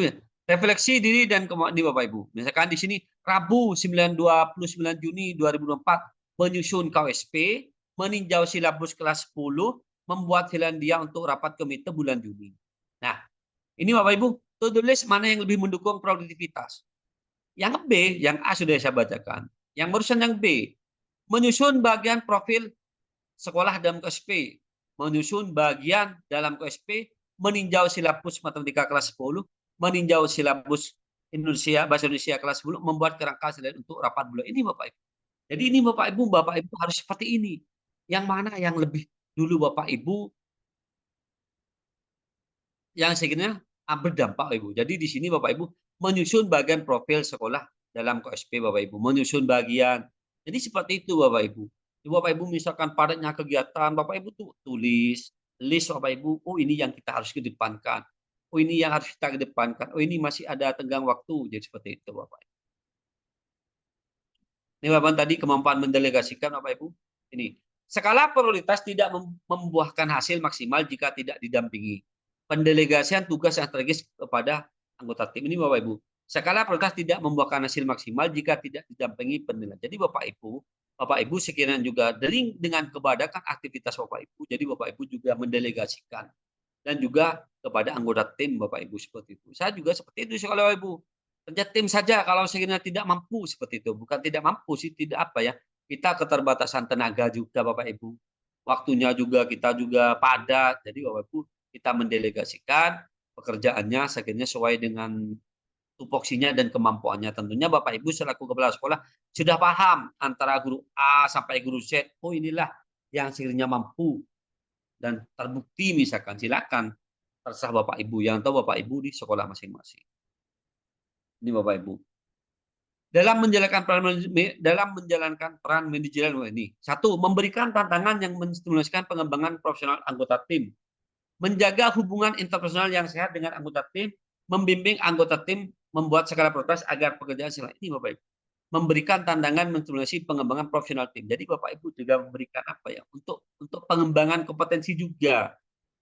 refleksi diri dan di Bapak Ibu. Misalkan di sini Rabu 29 Juni 2024 menyusun KWSP, meninjau silabus kelas 10, membuat Finlandia untuk rapat komite bulan Juni. Nah, ini Bapak Ibu, to-do list mana yang lebih mendukung produktivitas? Yang B, yang A sudah saya bacakan. Yang barusan yang B, menyusun bagian profil sekolah dalam KSP, menyusun bagian dalam KSP, meninjau silabus matematika kelas 10, meninjau silabus bahasa Indonesia kelas 10, membuat kerangka slide untuk rapat bulan ini Bapak Ibu. Jadi ini Bapak Ibu harus seperti ini. Yang mana yang lebih dulu Bapak Ibu yang sekiranya berdampak Ibu. Jadi di sini Bapak Ibu menyusun bagian profil sekolah dalam KSP Bapak Ibu, menyusun bagian. Jadi seperti itu Bapak Ibu. Bapak Ibu misalkan padatnya kegiatan, Bapak Ibu tulis list Bapak Ibu, oh ini yang kita harus kedepankan. Oh ini yang harus kita kedepankan. Oh ini masih ada tenggang waktu. Jadi seperti itu Bapak Ibu. Ini Bapak tadi kemampuan mendelegasikan Bapak Ibu. Ini skala prioritas tidak membuahkan hasil maksimal jika tidak didampingi. Pendelegasian tugas yang strategis kepada anggota tim ini Bapak Ibu. Skala prioritas tidak membuahkan hasil maksimal jika tidak didampingi penilaian. Jadi Bapak Ibu sekiranya juga dengan kebanyakan aktivitas Bapak Ibu, jadi Bapak Ibu juga mendelegasikan dan juga kepada anggota tim Bapak Ibu seperti itu. Saya juga seperti itu kalau Bapak Ibu. Kerja tim saja kalau sekiranya tidak mampu seperti itu. Bukan tidak mampu sih, tidak apa ya. Kita keterbatasan tenaga juga Bapak Ibu. Waktunya juga kita juga padat. Jadi Bapak Ibu kita mendelegasikan pekerjaannya sekiranya sesuai dengan tupoksinya dan kemampuannya. Tentunya Bapak Ibu selaku kepala sekolah sudah paham antara guru A sampai guru Z. Oh inilah yang sekiranya mampu dan terbukti misalkan silakan terserah Bapak Ibu yang tahu Bapak Ibu di sekolah masing-masing. Ini Bapak Ibu. Dalam menjalankan peran manajerial ini, satu, memberikan tantangan yang menstimulasikan pengembangan profesional anggota tim, menjaga hubungan interpersonal yang sehat dengan anggota tim, membimbing anggota tim membuat skala prioritas agar pekerjaan selesai. Ini Bapak Ibu. Memberikan tantangan menstimulasi pengembangan profesional tim. Jadi Bapak Ibu juga memberikan apa ya untuk pengembangan kompetensi juga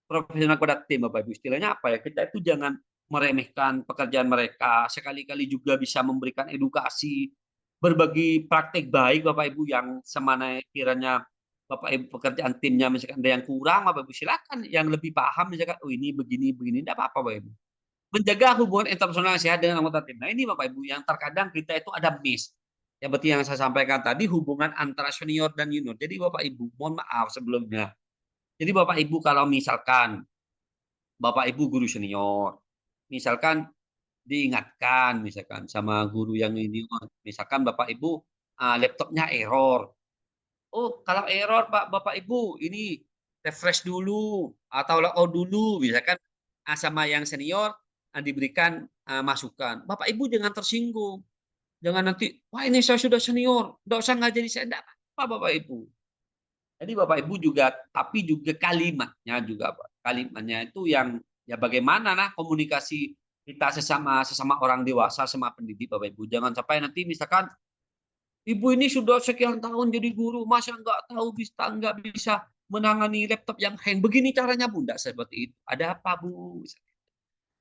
profesional pada tim Bapak Ibu. Istilahnya apa ya? Kita itu jangan meremehkan pekerjaan mereka, sekali-kali juga bisa memberikan edukasi, berbagi praktek baik Bapak Ibu yang semana kiranya Bapak Ibu pekerjaan timnya misalkan ada yang kurang, Bapak Ibu silakan yang lebih paham misalkan, oh ini begini, tidak apa-apa Bapak Ibu. Menjaga hubungan interpersonal yang sehat dengan anggota tim. Nah ini Bapak Ibu yang terkadang kita itu ada miss. Ya seperti yang saya sampaikan tadi hubungan antara senior dan junior. Jadi Bapak Ibu mohon maaf sebelumnya. Jadi Bapak Ibu kalau misalkan Bapak Ibu guru senior, misalkan diingatkan misalkan sama guru yang ini, misalkan Bapak Ibu, laptopnya error. Oh, kalau error Bapak Ibu ini refresh dulu atau logout dulu misalkan, sama yang senior, diberikan, masukan. Bapak Ibu jangan tersinggung, jangan nanti, "Wah ini saya sudah senior, nggak usah ngajari saya," enggak apa-apa Bapak Ibu. Jadi Bapak Ibu juga tapi juga kalimatnya juga Pak, kalimatnya itu yang ya bagaimana komunikasi kita sesama orang dewasa, sama pendidik Bapak Ibu. Jangan sampai nanti misalkan, "Ibu ini sudah sekian tahun jadi guru, masa nggak bisa menangani laptop yang hang, begini caranya Bu." Nggak seperti itu. "Ada apa Bu?"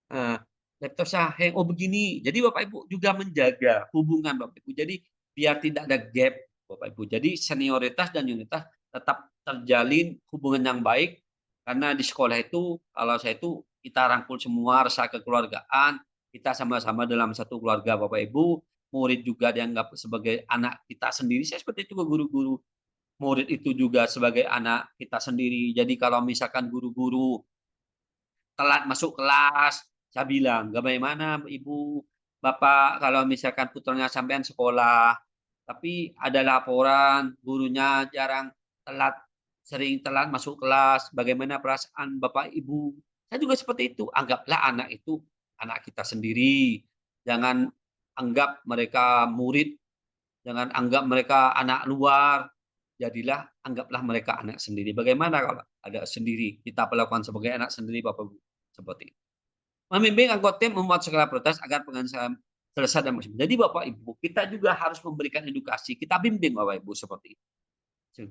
Nah, laptop saya hang, "Oh begini." Jadi Bapak Ibu juga menjaga hubungan Bapak Ibu. Jadi biar tidak ada gap Bapak Ibu. Jadi senioritas dan junioritas tetap terjalin hubungan yang baik, karena di sekolah itu kalau saya itu kita rangkul semua rasa kekeluargaan, kita sama-sama dalam satu keluarga Bapak Ibu, murid juga dianggap sebagai anak kita sendiri. Saya seperti itu ke guru-guru, murid itu juga sebagai anak kita sendiri. Jadi kalau misalkan guru-guru telat masuk kelas, saya bilang, "Nggak bagaimana Ibu, Bapak kalau misalkan putranya sampean sekolah, tapi ada laporan gurunya jarang telat sering telat masuk kelas, bagaimana perasaan Bapak Ibu. Saya juga seperti itu. Anggaplah anak itu anak kita sendiri. Jangan anggap mereka murid, jangan anggap mereka anak luar. Jadilah anggaplah mereka anak sendiri. Bagaimana kalau ada sendiri? Kita perlakukan sebagai anak sendiri Bapak Ibu. Seperti itu. Membimbing anggota tim membuat segala prioritas agar penyelesaian selesai dan maksimal. Jadi Bapak Ibu, kita juga harus memberikan edukasi. Kita bimbing Bapak Ibu seperti itu.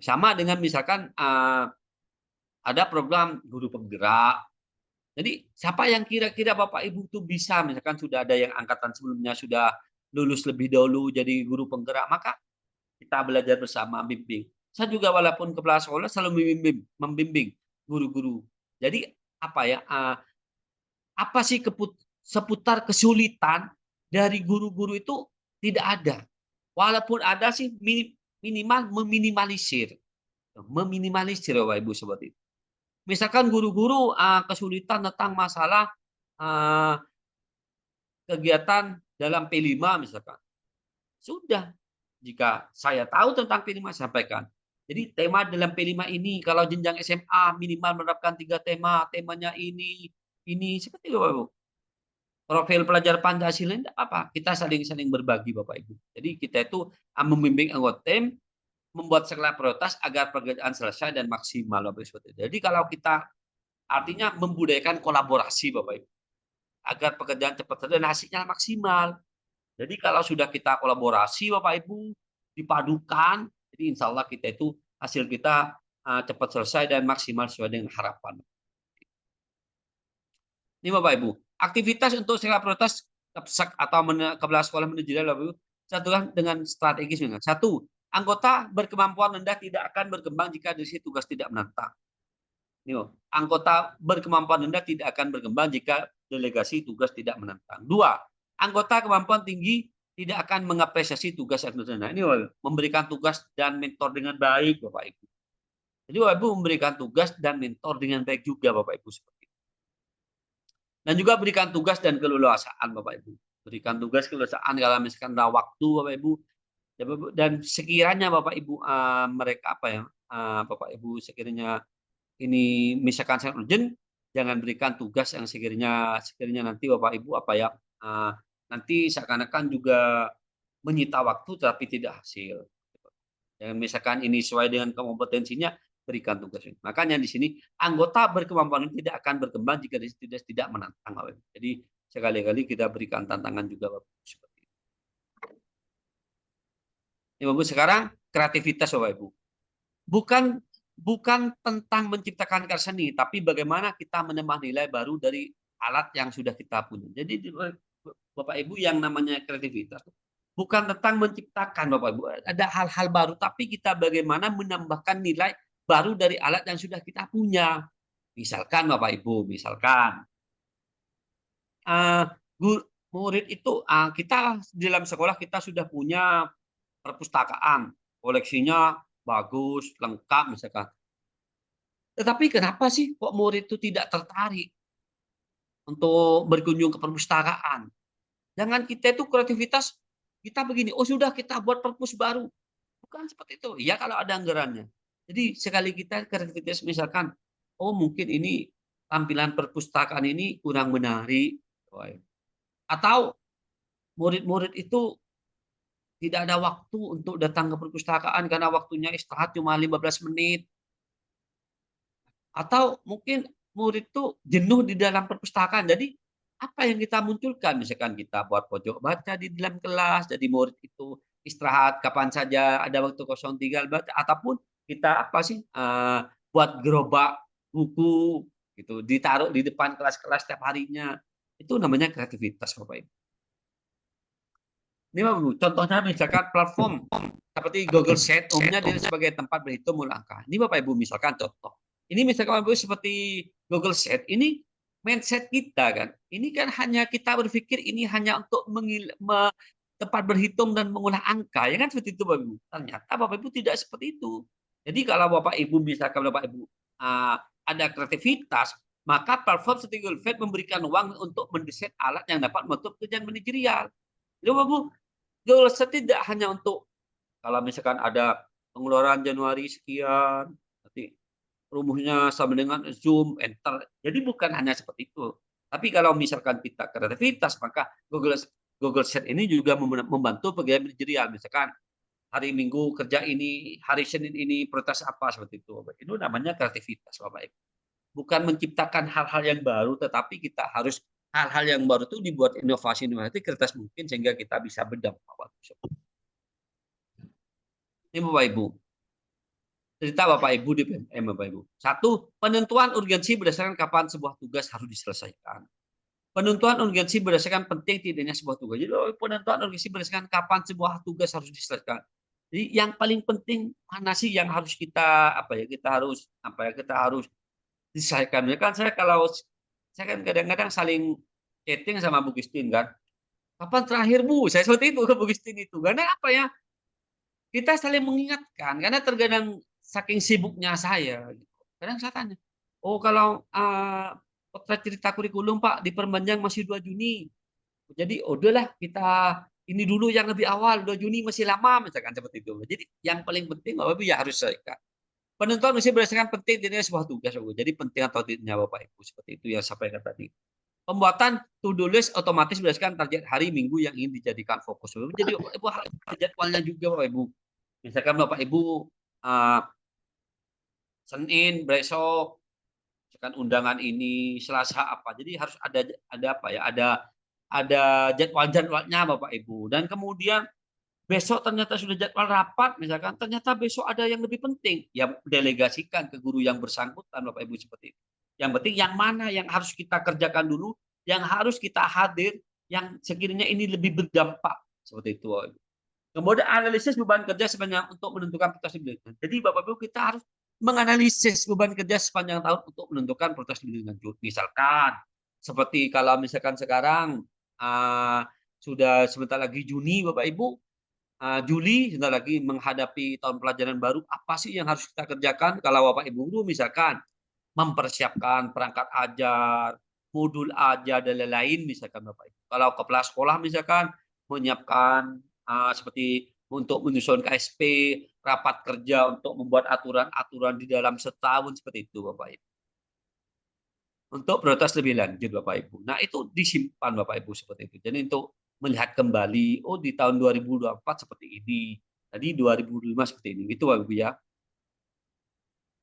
Sama dengan misalkan ada program guru penggerak. Jadi siapa yang kira-kira Bapak Ibu tuh bisa, misalkan sudah ada yang angkatan sebelumnya sudah lulus lebih dahulu jadi guru penggerak, maka kita belajar bersama bimbing. Saya juga walaupun kepala sekolah selalu membimbing guru-guru. Jadi apa ya? Apa sih seputar kesulitan dari guru-guru itu tidak ada. Walaupun ada sih minimal meminimalisir. Meminimalisir Bapak Ibu seperti itu. Misalkan guru-guru kesulitan tentang masalah kegiatan dalam P5 misalkan. Sudah, jika saya tahu tentang P5 sampaikan. Jadi tema dalam P5 ini kalau jenjang SMA minimal menerapkan 3 tema, temanya ini seperti itu Bapak Ibu. Profil pelajar Pancasila tidak apa, kita saling berbagi Bapak Ibu. Jadi kita itu membimbing anggota tim membuat segala prioritas agar pekerjaan selesai dan maksimal Bapak Ibu. Jadi kalau kita artinya membudayakan kolaborasi Bapak Ibu agar pekerjaan cepat selesai dan hasilnya maksimal. Jadi kalau sudah kita kolaborasi Bapak Ibu dipadukan, jadi insya Allah kita itu hasil kita cepat selesai dan maksimal sesuai dengan harapan. Ini Bapak Ibu, aktivitas untuk segala prioritas atau kepala sekolah manajerial Bapak Ibu, satukan dengan strategis. Satu, anggota berkemampuan rendah tidak akan berkembang jika delegasi tugas tidak menantang. Ini, anggota berkemampuan rendah tidak akan berkembang jika delegasi tugas tidak menantang. Dua, anggota kemampuan tinggi tidak akan mengapresiasi tugas yang rendah. Ini memberikan tugas dan mentor dengan baik Bapak Ibu. Jadi Bapak Ibu memberikan tugas dan mentor dengan baik juga Bapak Ibu seperti itu. Dan juga berikan tugas dan keleluasaan Bapak Ibu. Berikan tugas keleluasaan kalau misalkan ada waktu Bapak Ibu. Dan sekiranya Bapak Ibu mereka Bapak Ibu sekiranya ini misalkan sangat urgent, jangan berikan tugas yang sekiranya nanti Bapak Ibu nanti seakan-akan juga menyita waktu tapi tidak hasil. Yang misalkan ini sesuai dengan kompetensinya, berikan tugas. Makanya di sini anggota berkemampuan tidak akan berkembang jika tidak menantang Bapak Ibu. Jadi sekali-kali kita berikan tantangan juga Bapak Ibu seperti itu. Ini Bapak Ibu sekarang kreativitas Bapak Ibu. Bukan tentang menciptakan karya seni, tapi bagaimana kita menambah nilai baru dari alat yang sudah kita punya. Jadi Bapak Ibu yang namanya kreativitas bukan tentang menciptakan Bapak Ibu. Ada hal-hal baru, tapi kita bagaimana menambahkan nilai baru dari alat yang sudah kita punya. Misalkan Bapak Ibu, murid itu kita di dalam sekolah kita sudah punya perpustakaan, koleksinya bagus, lengkap misalkan. Tetapi kenapa sih kok murid itu tidak tertarik untuk berkunjung ke perpustakaan? Jangan kita itu kreativitas kita begini, oh sudah kita buat perpus baru. Bukan seperti itu. Ya kalau ada anggarannya. Jadi sekali kita kreativitas misalkan, oh mungkin ini tampilan perpustakaan ini kurang menarik. Atau murid-murid itu tidak ada waktu untuk datang ke perpustakaan karena waktunya istirahat cuma 15 menit. Atau mungkin murid itu jenuh di dalam perpustakaan. Jadi apa yang kita munculkan? Misalkan kita buat pojok baca di dalam kelas, jadi murid itu istirahat kapan saja ada waktu kosong tinggal baca. Ataupun kita buat gerobak buku gitu, ditaruh di depan kelas-kelas setiap harinya. Itu namanya kreativitas Bapak Ibu. Ini contohnya misalkan platform seperti Google Sheet, umumnya dia sebagai tempat berhitung angka. Ini Bapak Ibu misalkan contoh. Ini misalkan Bapak Ibu seperti Google Sheet, ini mindset kita kan. Ini kan hanya kita berpikir ini hanya untuk tempat berhitung dan mengolah angka, ya kan seperti itu Bapak Ibu. Ternyata Bapak Ibu tidak seperti itu. Jadi kalau Bapak Ibu misalkan Bapak Ibu ada kreativitas, maka platform seperti Google Sheet memberikan uang untuk mendesain alat yang dapat membantu pekerjaan manajerial. Jadi Bapak Ibu, Google Sheet tidak hanya untuk kalau misalkan ada pengeluaran Januari sekian, nanti rumusnya sama dengan Zoom, Enter. Jadi bukan hanya seperti itu. Tapi kalau misalkan kita kreativitas, maka Google Sheet ini juga membantu pegawai manajerial. Misalkan hari Minggu kerja ini, hari Senin ini prioritas apa, seperti itu. Itu namanya kreativitas, Bapak Ibu. Bukan menciptakan hal-hal yang baru, tetapi kita harus hal-hal yang baru itu dibuat inovasi-inovasi kreativitas mungkin sehingga kita bisa berdampak. Ini Bapak Ibu. Cerita Bapak Ibu di PMM Bapak Ibu. Satu, penentuan urgensi berdasarkan kapan sebuah tugas harus diselesaikan. Penentuan urgensi berdasarkan penting tidaknya sebuah tugas. Jadi penentuan urgensi berdasarkan kapan sebuah tugas harus diselesaikan. Jadi yang paling penting mana sih yang harus kita kita harus diselesaikan. Ya kan saya kan kadang-kadang saling chatting sama Bu Christine kan. Kapan terakhir Bu? Saya seperti itu ke Bu Christine itu. Karena apa ya? Kita saling mengingatkan karena terkadang saking sibuknya saya, kadang saya tanya, "Oh kalau, potret cerita kurikulum Pak diperpanjang masih 2 Juni. Jadi udahlah kita ini dulu yang lebih awal, 2 Juni masih lama," misalkan seperti itu. Jadi yang paling penting Bapak Ibu ya harus selesaikan. Penentuan mesti berdasarkan penting tidaknya sebuah tugas, Jadi penting atau tidaknya Bapak Ibu, seperti itu yang saya sampaikan tadi. Pembuatan to do list otomatis berdasarkan target hari Minggu yang ingin dijadikan fokus. Jadi Bapak Ibu harus ada jadwalnya juga Bapak Ibu. Misalkan Bapak Ibu, Senin besok, misalkan undangan ini, Selasa apa, jadi harus ada apa ya, ada jadwal-jadwalnya Bapak Ibu. Dan kemudian besok ternyata sudah jadwal rapat, misalkan ternyata besok ada yang lebih penting, ya delegasikan ke guru yang bersangkutan Bapak Ibu seperti itu. Yang penting yang mana yang harus kita kerjakan dulu, yang harus kita hadir, yang sekiranya ini lebih berdampak, seperti itu Bapak Ibu. Kemudian analisis beban kerja sepanjang untuk menentukan prioritas pembimbingan. Jadi Bapak Ibu kita harus menganalisis beban kerja sepanjang tahun untuk menentukan prioritas pembimbingan. Misalkan seperti kalau misalkan sekarang sudah sebentar lagi Juni Bapak Ibu, Juli sebentar lagi menghadapi tahun pelajaran baru, apa sih yang harus kita kerjakan kalau Bapak Ibu guru misalkan mempersiapkan perangkat ajar, modul ajar dan lain-lain misalkan Bapak Ibu. Kalau kepala sekolah misalkan menyiapkan seperti untuk menyusun KSP, rapat kerja untuk membuat aturan-aturan di dalam setahun seperti itu Bapak Ibu. Untuk prioritas lebih lanjut Bapak Ibu. Nah itu disimpan Bapak Ibu seperti itu. Jadi untuk melihat kembali, oh di tahun 2024 seperti ini, tadi 2025 seperti ini. Gitu Bapak Ibu ya.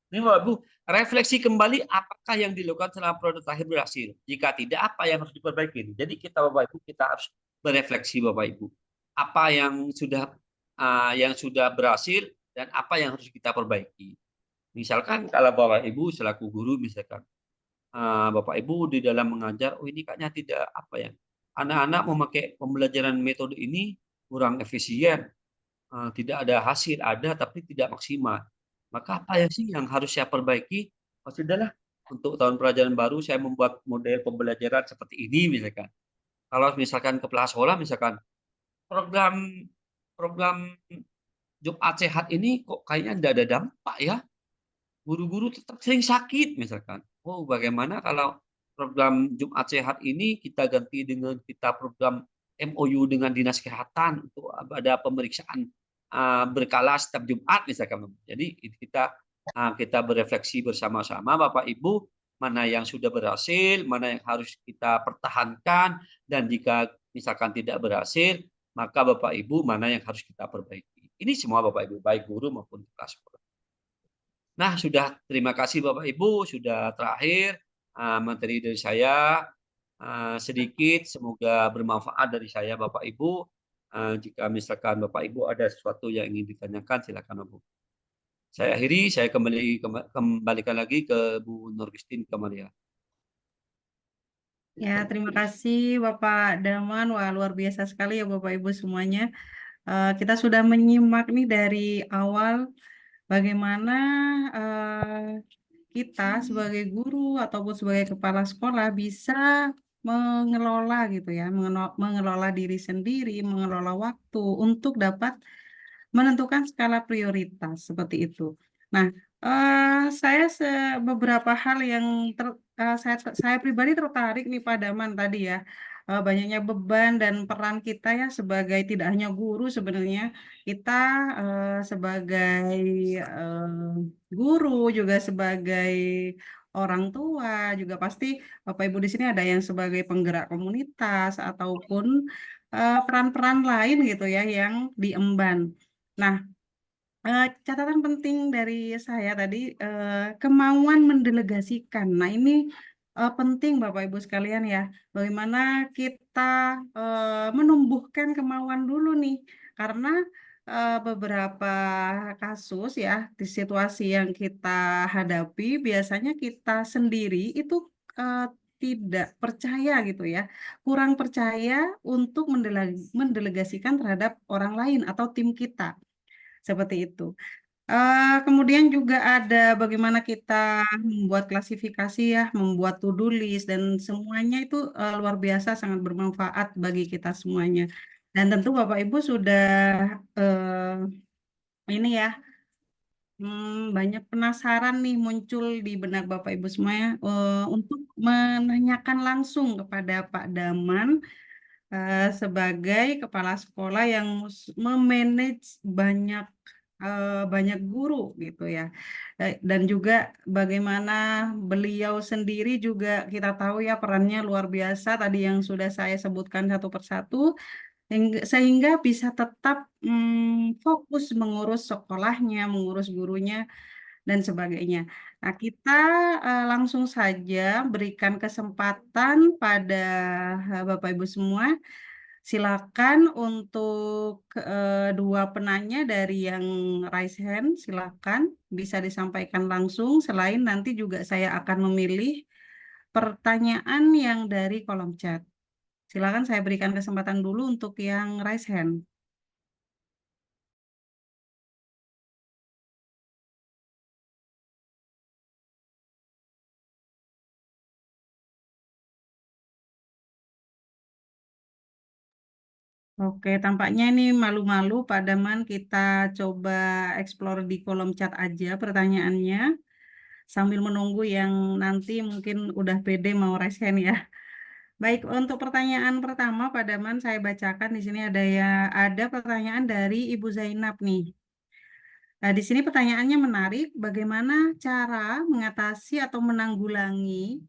Ini Bapak Ibu, refleksi kembali apakah yang dilakukan selama periode terakhir berhasil. Jika tidak, apa yang harus diperbaiki. Jadi kita Bapak Ibu, kita harus berefleksi Bapak Ibu. Apa yang sudah berhasil dan apa yang harus kita perbaiki. Misalkan kalau Bapak Ibu selaku guru misalkan, Bapak Ibu di dalam mengajar, oh ini kayaknya tidak apa ya, anak-anak memakai pembelajaran metode ini kurang efisien, tidak ada hasil, ada tapi tidak maksimal. Maka apa ya sih yang harus saya perbaiki? Oh sudahlah, untuk tahun pelajaran baru saya membuat model pembelajaran seperti ini misalkan. Kalau misalkan kepala sekolah misalkan program program Jumat Sehat ini kok kayaknya tidak ada dampak ya. Guru-guru tetap sering sakit misalkan. Oh bagaimana kalau program Jumat Sehat ini kita ganti dengan kita program MOU dengan Dinas Kesehatan untuk ada pemeriksaan berkala setiap Jumat misalkan. Jadi kita berefleksi bersama-sama Bapak Ibu mana yang sudah berhasil, mana yang harus kita pertahankan dan jika misalkan tidak berhasil, maka Bapak Ibu mana yang harus kita perbaiki. Ini semua Bapak Ibu, baik guru maupun kepala sekolah. Nah, sudah terima kasih Bapak Ibu, sudah terakhir materi dari saya sedikit, semoga bermanfaat dari saya Bapak Ibu. Jika misalkan Bapak Ibu ada sesuatu yang ingin ditanyakan, silakan Bu. Saya akhiri, saya kembalikan lagi ke Bu Nur Christine Kamalia. Ya, terima kasih Bapak Daman. Wah, luar biasa sekali ya Bapak Ibu semuanya. Kita sudah menyimak nih dari awal bagaimana kita sebagai guru ataupun sebagai kepala sekolah bisa mengelola gitu ya, mengelola diri sendiri, mengelola waktu untuk dapat menentukan skala prioritas seperti itu. Nah, saya beberapa hal yang saya pribadi tertarik nih Pak Daman tadi ya. banyaknya beban dan peran kita ya sebagai tidak hanya guru sebenarnya, kita sebagai guru juga sebagai orang tua juga pasti Bapak Ibu di sini ada yang sebagai penggerak komunitas ataupun peran-peran lain gitu ya yang diemban. Nah, catatan penting dari saya tadi, kemauan mendelegasikan. Nah, ini penting Bapak Ibu sekalian ya, bagaimana kita menumbuhkan kemauan dulu nih, karena beberapa kasus ya, di situasi yang kita hadapi, biasanya kita sendiri itu eh, tidak percaya gitu ya, kurang percaya untuk mendelegasikan terhadap orang lain atau tim kita. Seperti itu. Kemudian juga ada bagaimana kita membuat klasifikasi ya, membuat to-do list dan semuanya itu luar biasa sangat bermanfaat bagi kita semuanya. Dan tentu Bapak Ibu sudah ini ya, banyak penasaran nih muncul di benak Bapak Ibu semuanya untuk menanyakan langsung kepada Pak Daman sebagai kepala sekolah yang memanage banyak guru gitu ya. Dan juga bagaimana beliau sendiri juga kita tahu ya perannya luar biasa tadi yang sudah saya sebutkan satu persatu sehingga bisa tetap fokus mengurus sekolahnya, mengurus gurunya dan sebagainya. Nah, kita langsung saja berikan kesempatan pada Bapak Ibu semua. Silakan untuk dua penanya dari yang raise hand, silakan bisa disampaikan langsung. Selain nanti juga saya akan memilih pertanyaan yang dari kolom chat. Silakan saya berikan kesempatan dulu untuk yang raise hand. Oke, tampaknya ini malu-malu Pak Daman, kita coba explore di kolom chat aja pertanyaannya sambil menunggu yang nanti mungkin udah pede mau raise hand ya. Baik, untuk pertanyaan pertama Pak Daman saya bacakan di sini ada pertanyaan dari Ibu Zainab nih. Nah, di sini pertanyaannya menarik, bagaimana cara mengatasi atau menanggulangi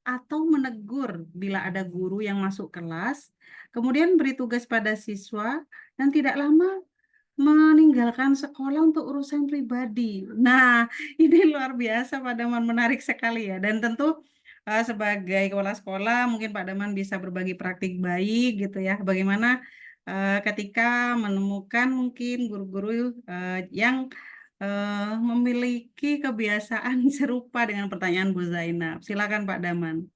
atau menegur bila ada guru yang masuk kelas, kemudian beri tugas pada siswa dan tidak lama meninggalkan sekolah untuk urusan pribadi. Nah, ini luar biasa Pak Daman, menarik sekali ya. Dan tentu sebagai kepala sekolah mungkin Pak Daman bisa berbagi praktik baik gitu ya. Bagaimana ketika menemukan mungkin guru-guru yang memiliki kebiasaan serupa dengan pertanyaan Bu Zainab. Silakan Pak Daman.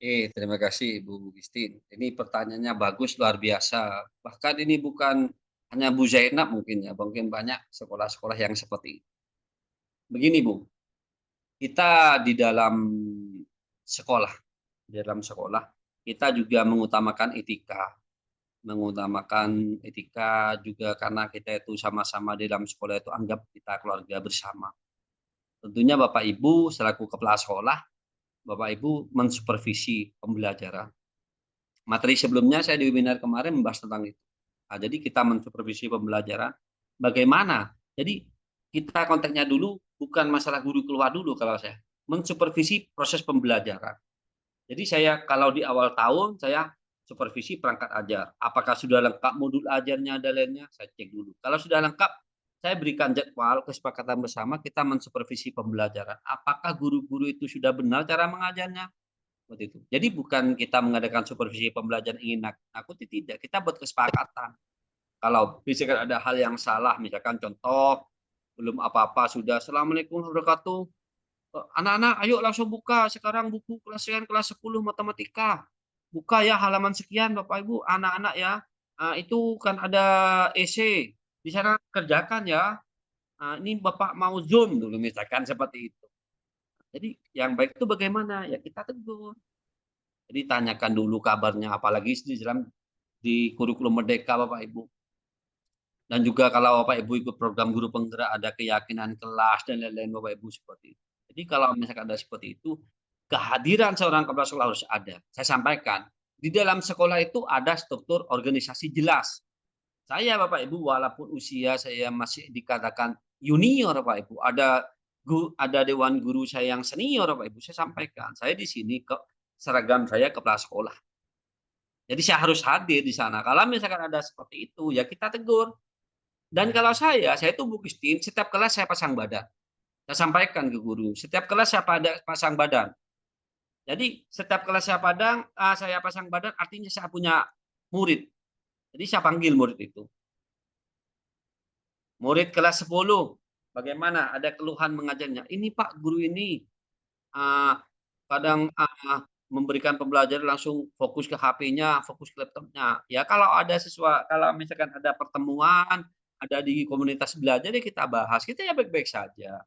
Terima kasih Bu Christine. Ini pertanyaannya bagus, luar biasa. Bahkan ini bukan hanya Bu Zainab mungkin ya, mungkin banyak sekolah-sekolah yang seperti itu. Begini Bu, kita di dalam sekolah kita juga mengutamakan etika juga karena kita itu sama-sama di dalam sekolah itu anggap kita keluarga bersama. Tentunya Bapak Ibu selaku kepala sekolah, Bapak Ibu mensupervisi pembelajaran. Materi sebelumnya saya di webinar kemarin membahas tentang itu. Nah, jadi kita mensupervisi pembelajaran. Bagaimana? Jadi kita konteksnya dulu bukan masalah guru keluar dulu kalau saya. Mensupervisi proses pembelajaran. Jadi saya kalau di awal tahun saya supervisi perangkat ajar. Apakah sudah lengkap modul ajarnya dan lainnya? Saya cek dulu. Kalau sudah lengkap, saya berikan jadwal kesepakatan bersama kita mensupervisi pembelajaran. Apakah guru-guru itu sudah benar cara mengajarnya? Seperti itu. Jadi bukan kita mengadakan supervisi pembelajaran ingin nakuti, tidak. Kita buat kesepakatan. Kalau misalkan ada hal yang salah, misalkan contoh belum apa-apa sudah Assalamualaikum warahmatullahi wabarakatuh. Anak-anak ayo langsung buka sekarang buku kelas 10 matematika. Buka ya halaman sekian Bapak Ibu, anak-anak ya. Itu kan ada esai. Di sana kerjakan ya. Ini Bapak mau Zoom dulu misalkan seperti itu. Jadi yang baik itu bagaimana? Ya kita tegur. Jadi tanyakan dulu kabarnya, apalagi di kurikulum Merdeka Bapak Ibu. Dan juga kalau Bapak Ibu ikut program guru penggerak ada keyakinan kelas dan lain-lain Bapak Ibu seperti itu. Jadi kalau misalkan ada seperti itu, kehadiran seorang kepala sekolah harus ada. Saya sampaikan, di dalam sekolah itu ada struktur organisasi jelas. Saya Bapak Ibu walaupun usia saya masih dikatakan junior Bapak Ibu, ada dewan guru saya yang senior Bapak Ibu, saya sampaikan, saya di sini seragam saya kepala sekolah. Jadi saya harus hadir di sana. Kalau misalkan ada seperti itu, ya kita tegur. Dan kalau saya itu Bu Christine, setiap kelas saya pasang badan. Saya sampaikan ke guru, setiap kelas saya pasang badan. Jadi setiap kelas saya pasang badan, artinya saya punya murid. Jadi saya panggil murid itu. Murid kelas 10, bagaimana? Ada keluhan mengajarnya. Ini Pak, guru ini kadang memberikan pembelajaran langsung fokus ke HP-nya, fokus ke laptopnya. Ya kalau misalkan ada pertemuan, ada di komunitas belajar ya kita bahas. Kita ya baik-baik saja.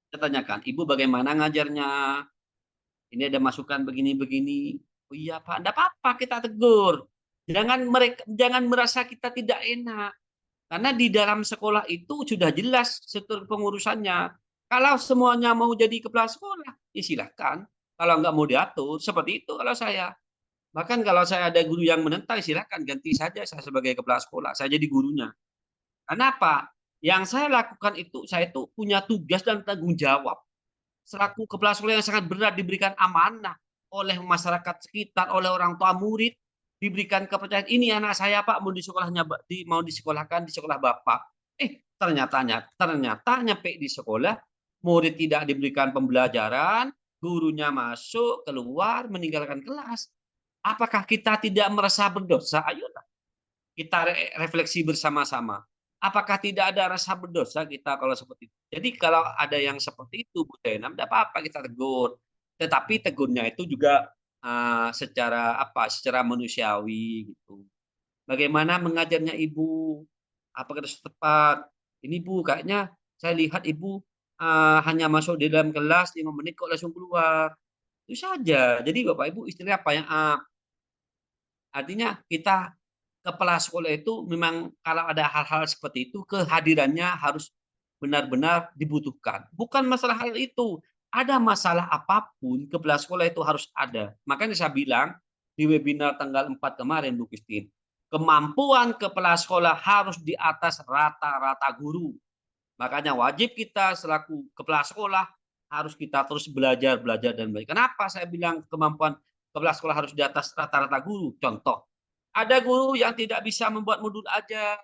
Kita tanyakan, Ibu bagaimana ngajarnya? Ini ada masukan begini-begini. Oh iya Pak, enggak apa-apa kita tegur. Jangan merasa kita tidak enak. Karena di dalam sekolah itu sudah jelas struktur pengurusannya. Kalau semuanya mau jadi kepala sekolah, ya silahkan. Kalau nggak mau diatur, seperti itu kalau saya. Bahkan kalau saya ada guru yang menentang, silahkan ganti saja saya sebagai kepala sekolah. Saya jadi gurunya. Kenapa? Yang saya lakukan itu, saya itu punya tugas dan tanggung jawab. Selaku kepala sekolah yang sangat berat diberikan amanah oleh masyarakat sekitar, oleh orang tua murid, diberikan kepercayaan ini anak saya Pak mau disekolahkan di sekolah Bapak. Ternyata nyampe di sekolah murid tidak diberikan pembelajaran, gurunya masuk keluar meninggalkan kelas. Apakah kita tidak merasa berdosa? Ayolah kita refleksi bersama-sama. Apakah tidak ada rasa berdosa kita kalau seperti itu? Jadi kalau ada yang seperti itu, Bu Tena, tidak apa-apa kita tegur. Tetapi tegurnya itu juga secara manusiawi gitu. Bagaimana mengajarnya Ibu? Apakah sudah tepat? Ini Bu, kayaknya saya lihat Ibu hanya masuk di dalam kelas 5 menit kok langsung keluar. Itu saja. Jadi Bapak Ibu istilahnya apa yang artinya kita kepala sekolah itu memang kalau ada hal-hal seperti itu kehadirannya harus benar-benar dibutuhkan. Bukan masalah hal itu, ada masalah apapun kepala sekolah itu harus ada. Makanya saya bilang di webinar tanggal 4 kemarin Bu Christine, kemampuan kepala sekolah harus di atas rata-rata guru. Makanya wajib kita selaku kepala sekolah harus kita terus belajar dan belajar. Kenapa saya bilang kemampuan kepala sekolah harus di atas rata-rata guru? Contoh, ada guru yang tidak bisa membuat modul ajar.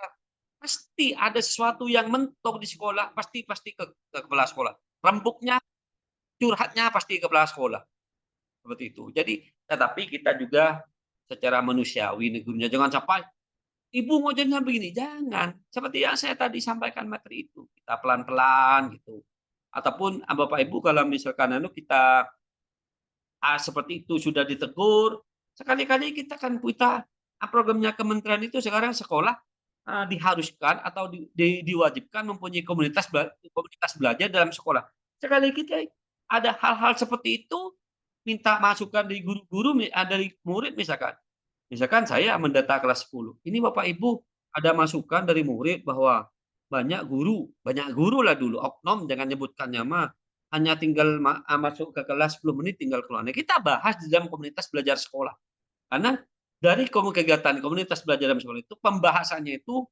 Pasti ada sesuatu yang mentok di sekolah, pasti ke kepala sekolah. Rembuknya, curhatnya pasti ke kepala sekolah. Seperti itu. Jadi, tetapi kita juga secara manusiawi gurunya jangan sampai Ibu ngajarnya begini, jangan. Seperti yang saya tadi sampaikan materi itu, kita pelan-pelan gitu. Ataupun Bapak Ibu kalau misalkan kita seperti itu sudah ditegur, sekali-kali kita programnya kementerian itu sekarang sekolah diharuskan atau diwajibkan mempunyai komunitas belajar dalam sekolah. Sekali kita ada hal-hal seperti itu, minta masukan dari guru-guru, dari murid misalkan. Misalkan saya mendata kelas 10. Ini Bapak Ibu ada masukan dari murid bahwa banyak guru lah dulu, oknum jangan nyebutkan nama, hanya tinggal masuk ke kelas 10 menit tinggal keluar. Nah, kita bahas di dalam komunitas belajar sekolah. Karena dari kegiatan komunitas belajar dalam sekolah itu pembahasannya itu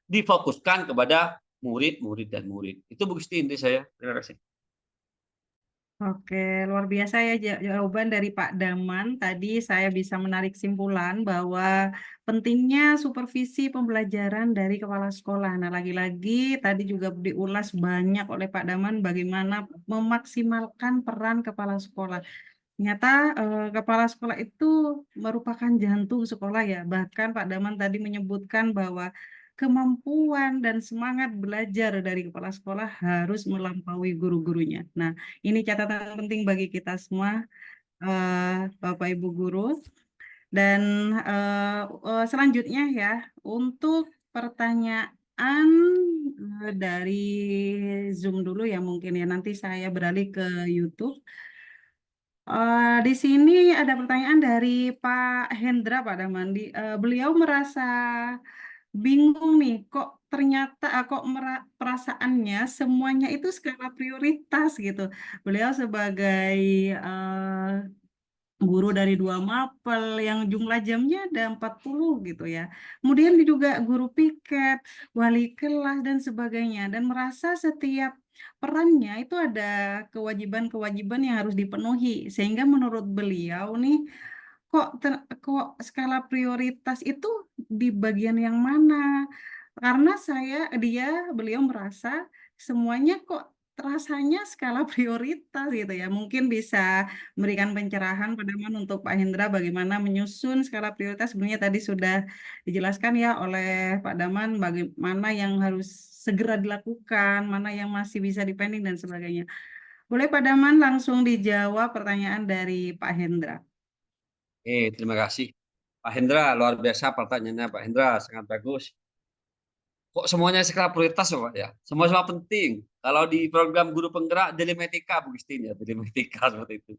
difokuskan kepada murid dan murid. Itu Bu Christine inti saya. Terima kasih. Oke, luar biasa ya jawaban dari Pak Daman. Tadi saya bisa menarik simpulan bahwa pentingnya supervisi pembelajaran dari kepala sekolah. Nah, lagi-lagi tadi juga diulas banyak oleh Pak Daman bagaimana memaksimalkan peran kepala sekolah. Ternyata kepala sekolah itu merupakan jantung sekolah ya. Bahkan Pak Daman tadi menyebutkan bahwa kemampuan dan semangat belajar dari kepala sekolah harus melampaui guru-gurunya. Nah, ini catatan penting bagi kita semua, Bapak Ibu guru. Dan selanjutnya ya, untuk pertanyaan dari Zoom dulu ya mungkin ya. Nanti saya beralih ke YouTube. Di sini ada pertanyaan dari Pak Hendra, Pak Damandi. Beliau merasa bingung nih, kok ternyata kok perasaannya semuanya itu skala prioritas gitu. Beliau sebagai guru dari 2 mapel yang jumlah jamnya ada 40 gitu ya. Kemudian juga guru piket, wali kelas dan sebagainya dan merasa setiap perannya itu ada kewajiban-kewajiban yang harus dipenuhi. Sehingga menurut beliau nih kok skala prioritas itu di bagian yang mana? Karena beliau merasa semuanya kok rasanya skala prioritas gitu ya. Mungkin bisa memberikan pencerahan Pademan untuk Pak Hendra bagaimana menyusun skala prioritas. Sebenarnya tadi sudah dijelaskan ya oleh Pak Daman bagaimana yang harus segera dilakukan, mana yang masih bisa dipending dan sebagainya. Boleh Pak Daman langsung dijawab pertanyaan dari Pak Hendra. Terima kasih. Pak Hendra, luar biasa pertanyaannya Pak Hendra, sangat bagus. Kok semuanya skala prioritas ya, Pak ya? Semua penting. Kalau di program guru penggerak Delimetika, Bu Christine ya, Delimetika seperti itu.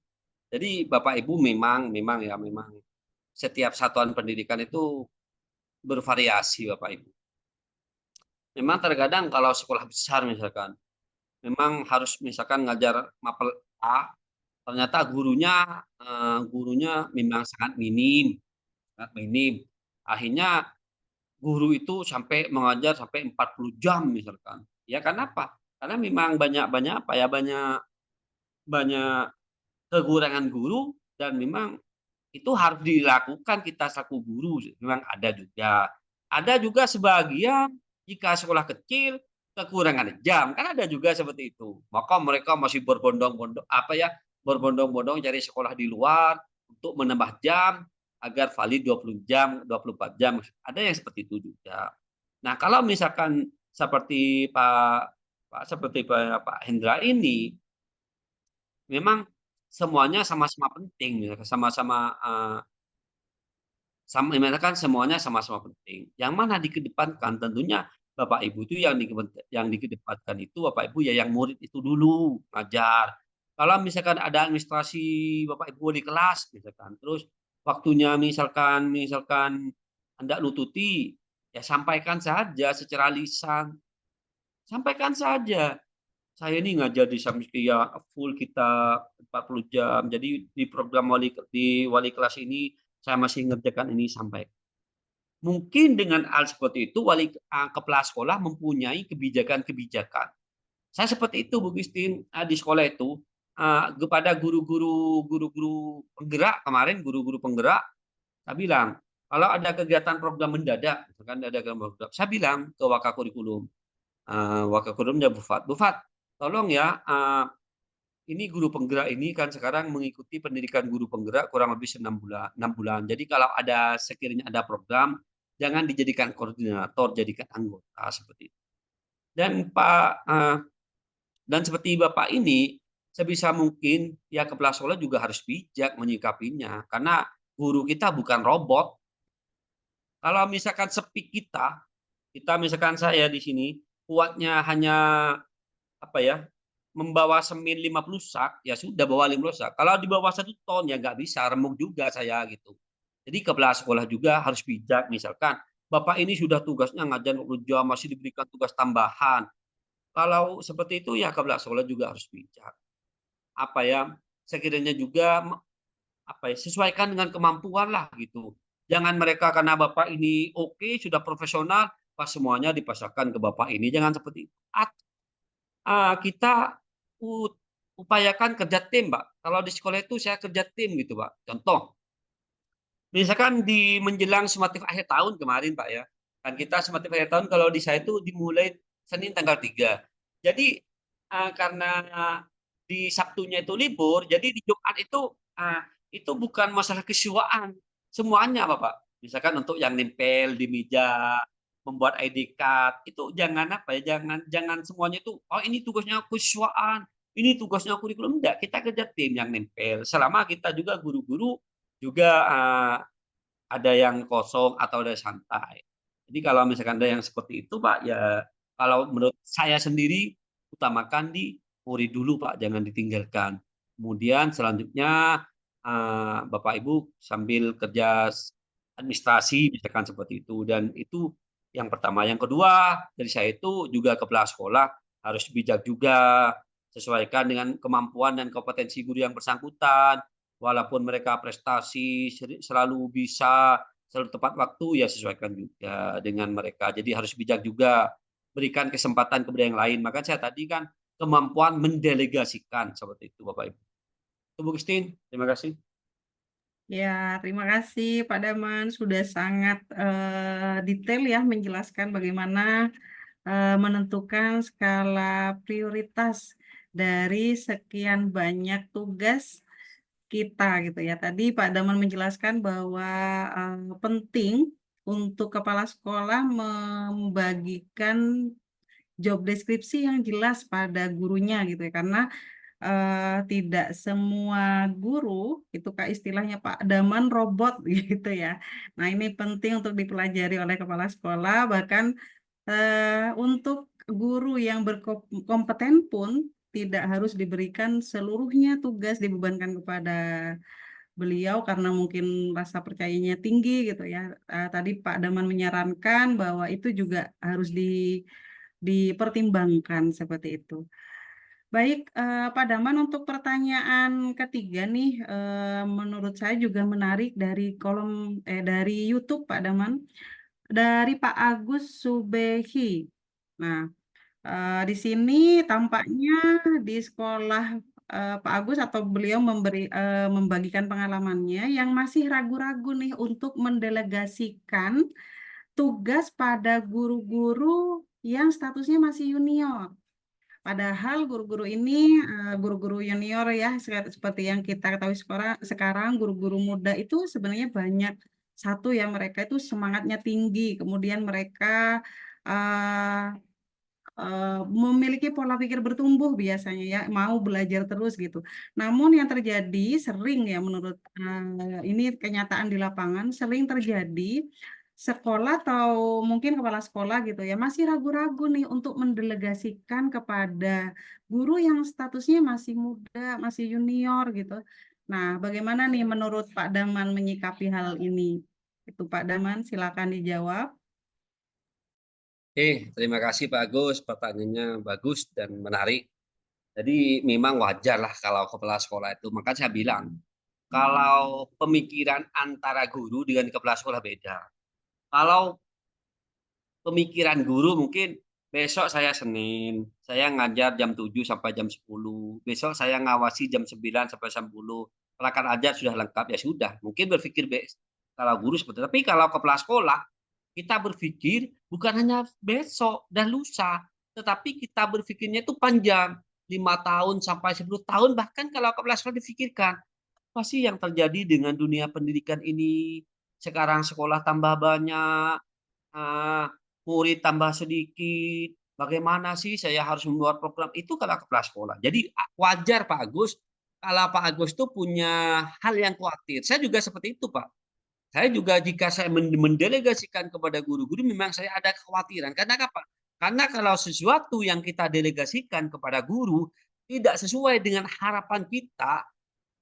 Jadi Bapak Ibu memang setiap satuan pendidikan itu bervariasi Bapak Ibu. Memang terkadang kalau sekolah besar misalkan, memang harus misalkan ngajar mapel A, ternyata gurunya memang sangat minim, sangat minim. Akhirnya guru itu sampai mengajar sampai 40 jam misalkan. Ya kenapa? Karena memang banyak banyak kekurangan guru dan memang itu harus dilakukan kita selaku guru, memang ada juga. Ada juga sebagian jika sekolah kecil kekurangan jam, kan ada juga seperti itu. Maka mereka masih berbondong-bondong cari sekolah di luar untuk menambah jam agar valid 20 jam, 24 jam. Ada yang seperti itu juga. Nah, kalau misalkan seperti Pak Hendra ini memang semuanya sama-sama penting, sama-sama misalkan semuanya sama-sama penting. Yang mana dikedepankan tentunya Bapak Ibu itu yang dikedepankan itu Bapak Ibu ya yang murid itu dulu ngajar. Kalau misalkan ada administrasi Bapak Ibu di kelas misalkan, terus waktunya misalkan hendak nututi, ya sampaikan saja secara lisan. Sampaikan saja. Saya ini ngajar di Samskia full kita 40 jam. Jadi di program wali kelas ini saya masih ngerjakan ini sampai. Mungkin dengan hal seperti itu kepala sekolah mempunyai kebijakan-kebijakan. Saya seperti itu Bu Christine di sekolah itu kepada guru-guru penggerak kemarin guru-guru penggerak saya bilang kalau ada kegiatan program mendadak misalkan ada program saya bilang ke Wakakurikulum Wakakurumnya Bu Fat, tolong ya ini guru penggerak ini kan sekarang mengikuti pendidikan guru penggerak kurang lebih 6 bulan. Jadi kalau ada sekiranya ada program, jangan dijadikan koordinator, jadikan anggota seperti itu. Dan dan seperti Bapak ini, sebisa mungkin ya kepala sekolah juga harus bijak menyikapinya karena guru kita bukan robot. Kalau misalkan sepi kita misalkan saya di sini kuatnya hanya apa ya membawa semen 50 sak, ya sudah bawa 50 sak. Kalau di bawah 1 ton ya nggak bisa, remuk juga saya gitu. Jadi kepala sekolah juga harus bijak, misalkan Bapak ini sudah tugasnya ngajar 20 jam, masih diberikan tugas tambahan. Kalau seperti itu ya kepala sekolah juga harus bijak. Apa ya, sekiranya juga sesuaikan dengan kemampuan lah gitu. Jangan mereka karena Bapak ini oke, sudah profesional, pas semuanya dipasarkan ke Bapak ini, jangan seperti itu. Kita upayakan kerja tim, Mbak. Kalau di sekolah itu saya kerja tim gitu, Pak. Contoh, misalkan di menjelang sumatif akhir tahun kemarin, Pak ya. Kan kita sumatif akhir tahun kalau di saya itu dimulai Senin tanggal 3. Jadi karena di Sabtunya itu libur, jadi di Jumat itu bukan masalah kesyuaan. Semuanya, Bapak. Misalkan untuk yang nempel di meja, membuat ID card itu jangan jangan semuanya itu ini tugasnya kesyuaan, ini tugasnya kurikulum enggak, kita kerja tim yang nempel. Selama kita juga guru-guru juga ada yang kosong atau ada santai. Jadi kalau misalkan ada yang seperti itu Pak ya kalau menurut saya sendiri utamakan di murid dulu Pak, jangan ditinggalkan. Kemudian selanjutnya Bapak Ibu sambil kerja administrasi misalkan seperti itu dan itu Yang pertama. Yang kedua, dari saya itu juga kepala sekolah harus bijak juga, sesuaikan dengan kemampuan dan kompetensi guru yang bersangkutan. Walaupun mereka prestasi selalu bisa, selalu tepat waktu, ya sesuaikan juga dengan mereka. Jadi harus bijak juga, berikan kesempatan kepada yang lain. Maka saya tadi kan kemampuan mendelegasikan, seperti itu Bapak Ibu. Itu Bu Christine, terima kasih. Ya, terima kasih Pak Daman sudah sangat detail ya menjelaskan bagaimana menentukan skala prioritas dari sekian banyak tugas kita gitu ya. Tadi Pak Daman menjelaskan bahwa penting untuk kepala sekolah membagikan job deskripsi yang jelas pada gurunya gitu ya, karena tidak semua guru itu Kak istilahnya Pak Daman robot gitu ya. Nah, ini penting untuk dipelajari oleh kepala sekolah, bahkan untuk guru yang berkompeten pun tidak harus diberikan seluruhnya tugas dibebankan kepada beliau karena mungkin rasa percayanya tinggi gitu ya. Tadi Pak Daman menyarankan bahwa itu juga harus dipertimbangkan seperti itu. Baik, Pak Daman, untuk pertanyaan ketiga nih, menurut saya juga menarik dari dari YouTube Pak Daman, dari Pak Agus Subehi. Nah, di sini tampaknya di sekolah Pak Agus atau beliau membagikan pengalamannya yang masih ragu-ragu nih untuk mendelegasikan tugas pada guru-guru yang statusnya masih junior. Padahal guru-guru ini guru-guru junior ya, seperti yang kita ketahui sekarang guru-guru muda itu sebenarnya banyak. Satu ya, mereka itu semangatnya tinggi, kemudian mereka uh, memiliki pola pikir bertumbuh biasanya ya, mau belajar terus gitu. Namun yang terjadi sering ya, menurut ini kenyataan di lapangan, sering terjadi sekolah atau mungkin kepala sekolah gitu ya masih ragu-ragu nih untuk mendelegasikan kepada guru yang statusnya masih muda, masih junior gitu. Nah, bagaimana nih menurut Pak Daman menyikapi hal ini? Itu Pak Daman, silakan dijawab. Terima kasih Pak Agus, pertanyaannya bagus dan menarik. Jadi memang wajar lah kalau kepala sekolah itu. Maka saya bilang, kalau pemikiran antara guru dengan kepala sekolah beda. Kalau pemikiran guru mungkin besok saya Senin, saya ngajar jam 7 sampai jam 10. Besok saya ngawasi jam 9 sampai jam 10. Perangkat ajar sudah lengkap, ya sudah. Mungkin berpikir kalau guru seperti itu. Tapi kalau kepala sekolah, kita berpikir bukan hanya besok dan lusa, tetapi kita berpikirnya itu panjang. 5 tahun sampai 10 tahun, bahkan kalau kepala sekolah difikirkan, apa sih yang terjadi dengan dunia pendidikan ini? Sekarang sekolah tambah banyak, murid tambah sedikit, bagaimana sih saya harus membuat program itu kalau kepala sekolah. Jadi wajar Pak Agus, kalau Pak Agus itu punya hal yang khawatir. Saya juga seperti itu Pak. Saya juga jika saya mendelegasikan kepada guru-guru memang saya ada kekhawatiran. Karena apa? Karena kalau sesuatu yang kita delegasikan kepada guru tidak sesuai dengan harapan kita,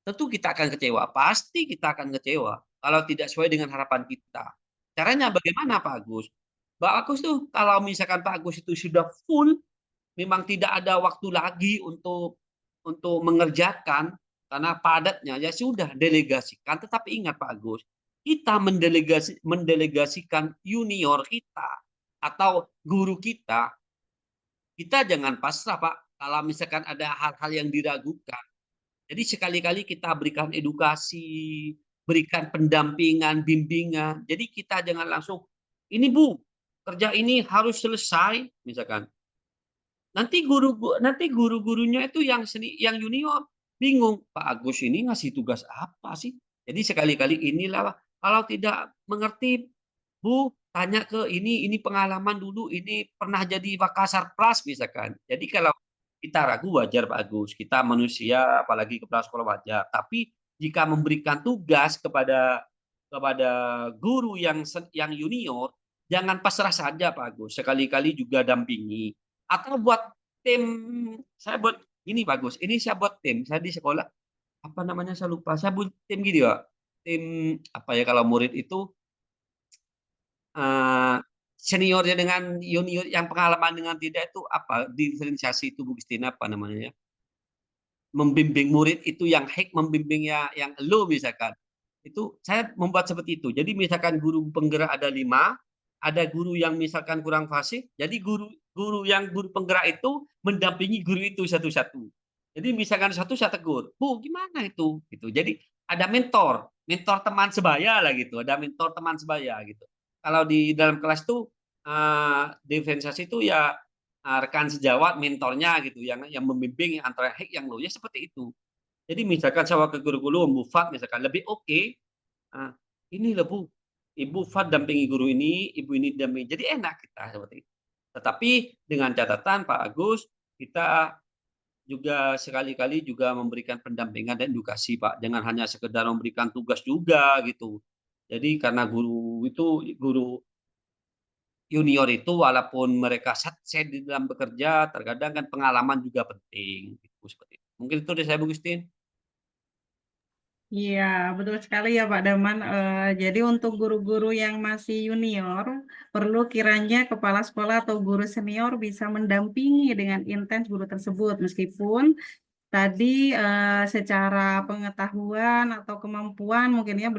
tentu kita akan kecewa. Pasti kita akan kecewa kalau tidak sesuai dengan harapan kita. Caranya bagaimana Pak Agus? Pak Agus tuh kalau misalkan Pak Agus itu sudah full, memang tidak ada waktu lagi untuk mengerjakan karena padatnya, ya sudah delegasikan. Tetapi ingat Pak Agus, kita mendelegasikan junior kita atau guru kita, kita jangan pasrah Pak kalau misalkan ada hal-hal yang diragukan. Jadi sekali-kali kita berikan edukasi, berikan pendampingan, bimbingan. Jadi kita jangan langsung, ini Bu, kerja ini harus selesai, misalkan. Nanti guru-gurunya itu yang junior bingung, Pak Agus ini ngasih tugas apa sih? Jadi sekali-kali inilah kalau tidak mengerti, Bu, tanya ke ini pengalaman dulu, ini pernah jadi Wakasar Pras misalkan. Jadi kalau kita ragu wajar Pak Agus, kita manusia apalagi kepala sekolah wajar. Tapi jika memberikan tugas kepada guru yang junior, jangan pasrah saja Pak Agus. Sekali-kali juga dampingi. Atau buat tim, saya buat ini bagus. Ini saya buat tim. Saya di sekolah apa namanya saya lupa. Saya buat tim gitu ya. Tim apa ya kalau murid itu seniornya dengan junior yang pengalaman dengan tidak itu apa diferensiasi itu Bu Christine apa namanya ya? Membimbing murid itu yang hik membimbingnya yang elo misalkan. Itu saya membuat seperti itu. Jadi misalkan guru penggerak ada 5, ada guru yang misalkan kurang fasih, jadi guru penggerak itu mendampingi guru itu satu-satu. Jadi misalkan satu saya tegur, "Bu, gimana itu?" Gitu. Jadi ada mentor, mentor teman sebaya lah gitu, ada mentor teman sebaya gitu. Kalau di dalam kelas tuh diferensiasi itu ya rekan sejawat, mentornya gitu, yang membimbing antara hik yang low, ya seperti itu. Jadi misalkan saya ke guru-guru Bu Fat misalkan lebih oke, ini loh Bu, Ibu Fat dampingi guru ini, Ibu ini dampingi, jadi enak kita seperti itu. Tetapi dengan catatan Pak Agus, kita juga sekali-kali juga memberikan pendampingan dan edukasi Pak, jangan hanya sekedar memberikan tugas juga gitu. Jadi karena guru junior itu walaupun mereka satset di dalam bekerja, terkadang kan pengalaman juga penting, gitu, seperti itu. Mungkin itu dari saya, Bu Christine. Iya, betul sekali ya Pak Daman. Jadi untuk guru-guru yang masih junior, perlu kiranya kepala sekolah atau guru senior bisa mendampingi dengan intens guru tersebut, meskipun tadi secara pengetahuan atau kemampuan mungkin ya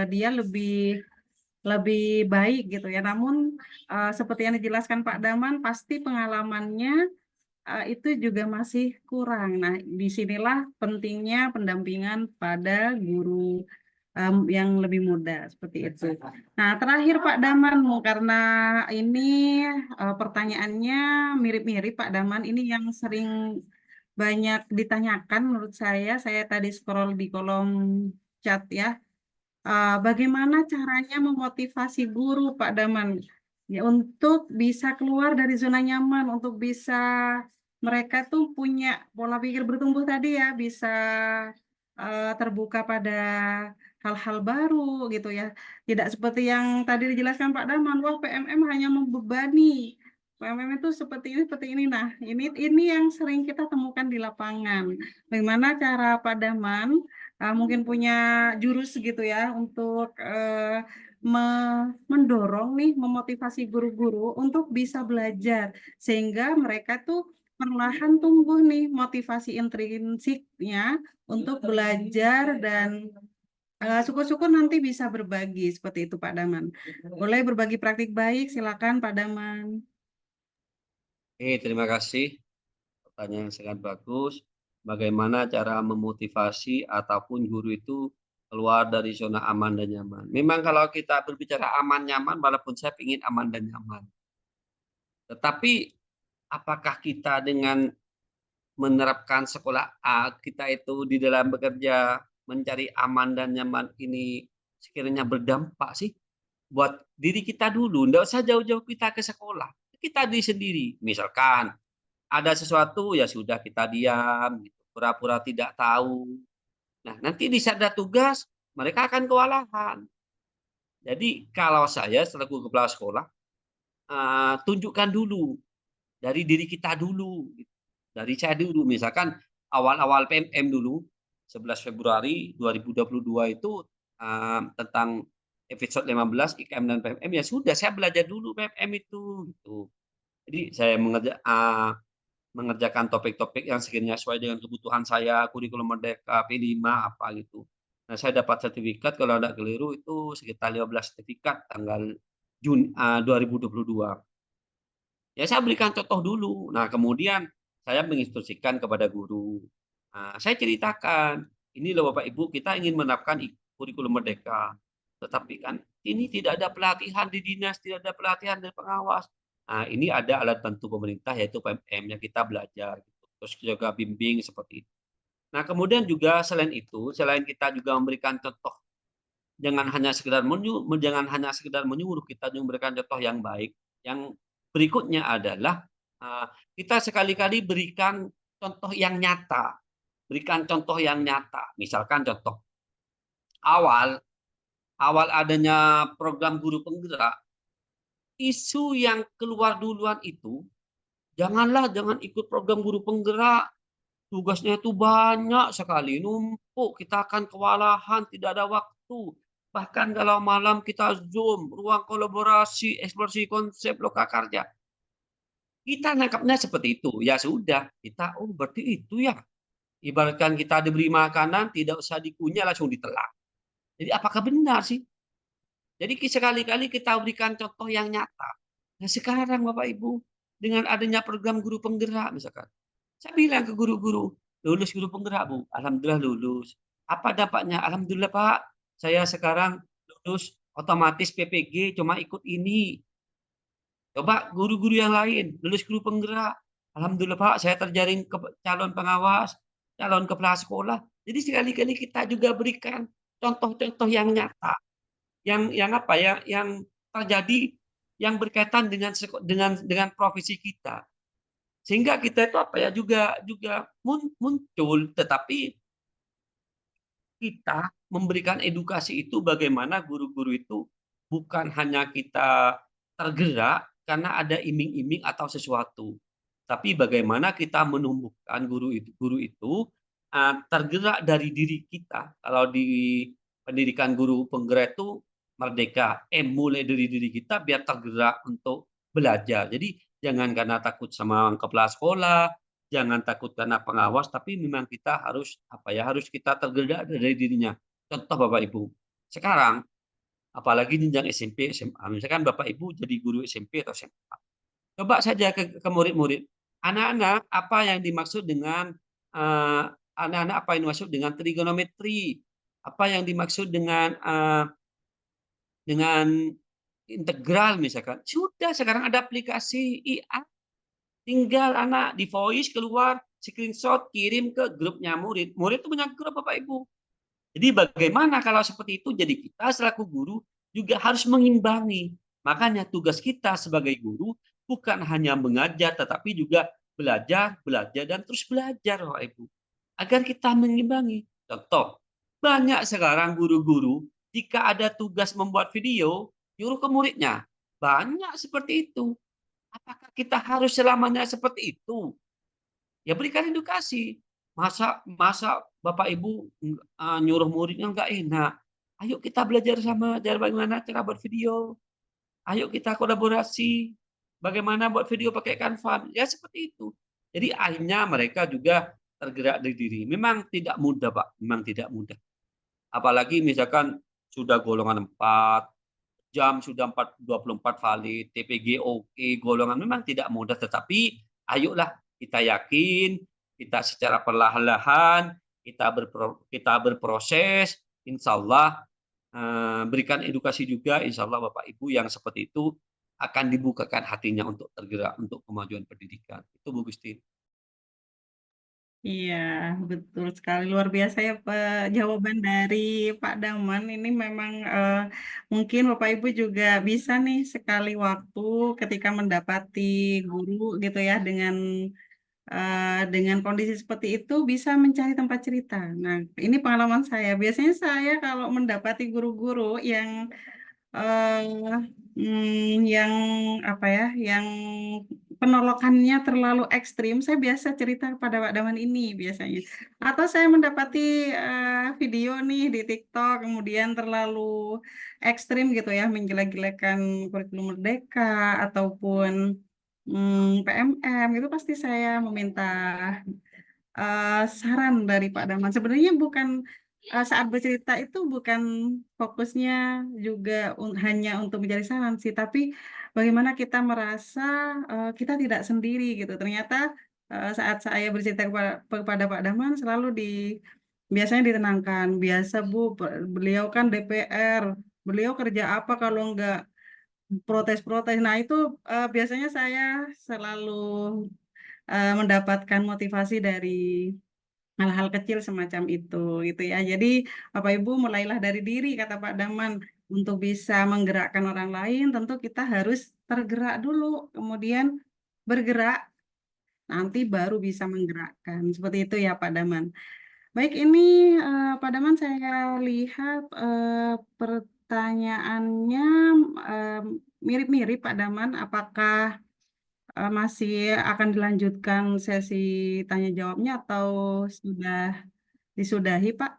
dia lebih lebih baik gitu ya. Namun seperti yang dijelaskan Pak Daman, pasti pengalamannya itu juga masih kurang. Nah, disinilah pentingnya pendampingan pada guru yang lebih muda seperti itu. Nah, terakhir Pak Daman, karena ini pertanyaannya mirip-mirip Pak Daman, ini yang sering banyak ditanyakan menurut saya. Saya tadi scroll di kolom chat ya. Bagaimana caranya memotivasi guru, Pak Daman, ya untuk bisa keluar dari zona nyaman, untuk bisa mereka tuh punya pola pikir bertumbuh tadi ya, bisa terbuka pada hal-hal baru gitu ya. Tidak seperti yang tadi dijelaskan Pak Daman, wah PMM hanya membebani. PMM itu seperti ini, seperti ini. Nah, ini yang sering kita temukan di lapangan. Bagaimana cara Pak Daman mungkin punya jurus gitu ya untuk mendorong nih, memotivasi guru-guru untuk bisa belajar sehingga mereka tuh perlahan tumbuh nih motivasi intrinsiknya untuk belajar dan syukur-syukur nanti bisa berbagi seperti itu Pak Daman. Boleh berbagi praktik baik, silakan Pak Daman. Terima kasih. Pertanyaan yang sangat bagus. Bagaimana cara memotivasi ataupun guru itu keluar dari zona aman dan nyaman. Memang kalau kita berbicara aman nyaman, walaupun saya ingin aman dan nyaman. Tetapi apakah kita dengan menerapkan sekolah A, kita itu di dalam bekerja mencari aman dan nyaman ini sekiranya berdampak sih buat diri kita dulu, enggak usah jauh-jauh kita ke sekolah. Kita diri sendiri. Misalkan ada sesuatu ya sudah kita diam, gitu, pura-pura tidak tahu. Nah, nanti di saat ada tugas mereka akan kewalahan. Jadi kalau saya selaku kepala sekolah tunjukkan dulu dari diri kita dulu, gitu. Dari saya dulu, misalkan awal-awal PMM dulu, 11 Februari 2022 itu tentang episode 15 IKM dan PMM, ya sudah saya belajar dulu PMM itu, gitu. Jadi saya mengerjakan topik-topik yang sekiranya sesuai dengan kebutuhan saya, kurikulum Merdeka, P5 apa gitu. Nah, saya dapat sertifikat kalau tidak keliru itu sekitar 15 sertifikat tanggal Juni 2022. Ya saya berikan contoh dulu. Nah, kemudian saya menginstruksikan kepada guru. Nah, saya ceritakan, ini loh Bapak Ibu, kita ingin menerapkan kurikulum Merdeka. Tetapi kan ini tidak ada pelatihan di dinas, tidak ada pelatihan dari pengawas. Nah, ini ada alat bantu pemerintah yaitu PMM yang kita belajar. Gitu. Terus juga bimbing seperti itu. Nah, kemudian juga selain itu, selain kita juga memberikan contoh, jangan hanya sekedar menyuruh, kita juga memberikan contoh yang baik. Yang berikutnya adalah kita sekali-kali berikan contoh yang nyata. Berikan contoh yang nyata. Misalkan contoh awal adanya program guru penggerak, isu yang keluar duluan itu, jangan ikut program guru penggerak. Tugasnya itu banyak sekali, numpuk, kita akan kewalahan, tidak ada waktu. Bahkan kalau malam kita Zoom, ruang kolaborasi, eksplorasi konsep lokakarya. Kita nangkapnya seperti itu, ya sudah, kita, "Oh berarti itu ya?" Ibaratkan kita diberi makanan, tidak usah dikunyah, langsung ditelan. Jadi apakah benar sih? Jadi sekali-kali kita berikan contoh yang nyata. Nah sekarang Bapak Ibu, dengan adanya program guru penggerak misalkan, saya bilang ke guru-guru, "Lulus guru penggerak Bu?" "Alhamdulillah lulus." "Apa dampaknya?" "Alhamdulillah Pak, saya sekarang lulus otomatis PPG cuma ikut ini." Coba guru-guru yang lain, lulus guru penggerak, "Alhamdulillah Pak, saya terjaring calon pengawas, calon kepala sekolah." Jadi sekali-kali kita juga berikan contoh-contoh yang nyata, yang apa ya, yang terjadi, yang berkaitan dengan profesi kita. Sehingga kita itu apa ya, juga juga muncul, tetapi kita memberikan edukasi itu bagaimana guru-guru itu bukan hanya kita tergerak karena ada iming-iming atau sesuatu, tapi bagaimana kita menumbuhkan guru itu, tergerak dari diri kita. Kalau di pendidikan guru penggerak itu merdeka, mulai dari diri kita biar tergerak untuk belajar. Jadi jangan karena takut sama kepala sekolah, jangan takut karena pengawas, tapi memang kita harus, apa ya, harus kita tergerak dari dirinya. Contoh Bapak Ibu, sekarang apalagi jenjang SMP, SMA, misalkan Bapak Ibu jadi guru SMP atau SMA, coba saja ke murid-murid, anak-anak apa yang dimaksud dengan, anak-anak apa yang dimaksud dengan trigonometri, apa yang dimaksud dengan integral misalkan, sudah sekarang ada aplikasi IA. Tinggal anak di-voice keluar, screenshot, kirim ke grupnya murid. Murid itu punya grup Bapak Ibu. Jadi bagaimana kalau seperti itu, jadi kita selaku guru juga harus mengimbangi. Makanya tugas kita sebagai guru bukan hanya mengajar, tetapi juga belajar, belajar, dan terus belajar Bapak Ibu. Agar kita mengimbangi. Contoh, banyak sekarang guru-guru jika ada tugas membuat video, nyuruh ke muridnya. Banyak seperti itu. Apakah kita harus selamanya seperti itu? Ya berikan edukasi. Masa masa Bapak Ibu, nyuruh muridnya nggak enak. Ayo kita belajar sama cara bagaimana cara buat video. Ayo kita kolaborasi. Bagaimana buat video pakai Canva. Ya seperti itu. Jadi akhirnya mereka juga tergerak dari diri. Memang tidak mudah, Pak. Memang tidak mudah. Apalagi misalkan sudah golongan 4, jam sudah 24 valid, TPG oke, golongan memang tidak mudah, tetapi ayolah kita yakin, kita secara perlahan-lahan, kita berproses, insyaallah, berikan edukasi juga, insyaallah Bapak Ibu yang seperti itu akan dibukakan hatinya untuk tergerak untuk kemajuan pendidikan. Itu Bu Gusti. Iya, betul sekali. Luar biasa ya, jawaban dari Pak Daman. Ini memang mungkin Bapak Ibu juga bisa nih sekali waktu ketika mendapati guru gitu ya dengan kondisi seperti itu bisa mencari tempat cerita. Nah, ini pengalaman saya. Biasanya saya kalau mendapati guru-guru Eee, yang apa ya, yang penolakannya terlalu ekstrim, saya biasa cerita kepada Pak Daman ini biasanya. Atau saya mendapati, video nih di TikTok kemudian terlalu ekstrim gitu ya, menjelek-jelekan kurikulum Merdeka ataupun, PMM, itu pasti saya meminta saran dari Pak Daman. Sebenarnya bukan, saat bercerita itu bukan fokusnya juga hanya untuk mencari saran sih, tapi bagaimana kita merasa, kita tidak sendiri gitu. Ternyata, saat saya bercerita kepada Pak Daman selalu biasanya ditenangkan, "Biasa Bu, beliau kan DPR, beliau kerja apa kalau nggak protes-protes." Nah itu, biasanya saya selalu, mendapatkan motivasi dari hal-hal kecil semacam itu, gitu ya. Jadi, Bapak Ibu mulailah dari diri kata Pak Daman, untuk bisa menggerakkan orang lain tentu kita harus tergerak dulu, kemudian bergerak, nanti baru bisa menggerakkan, seperti itu ya Pak Daman. Baik ini, Pak Daman saya lihat, pertanyaannya, mmm, mirip-mirip Pak Daman, apakah masih akan dilanjutkan sesi tanya jawabnya atau sudah disudahi, Pak?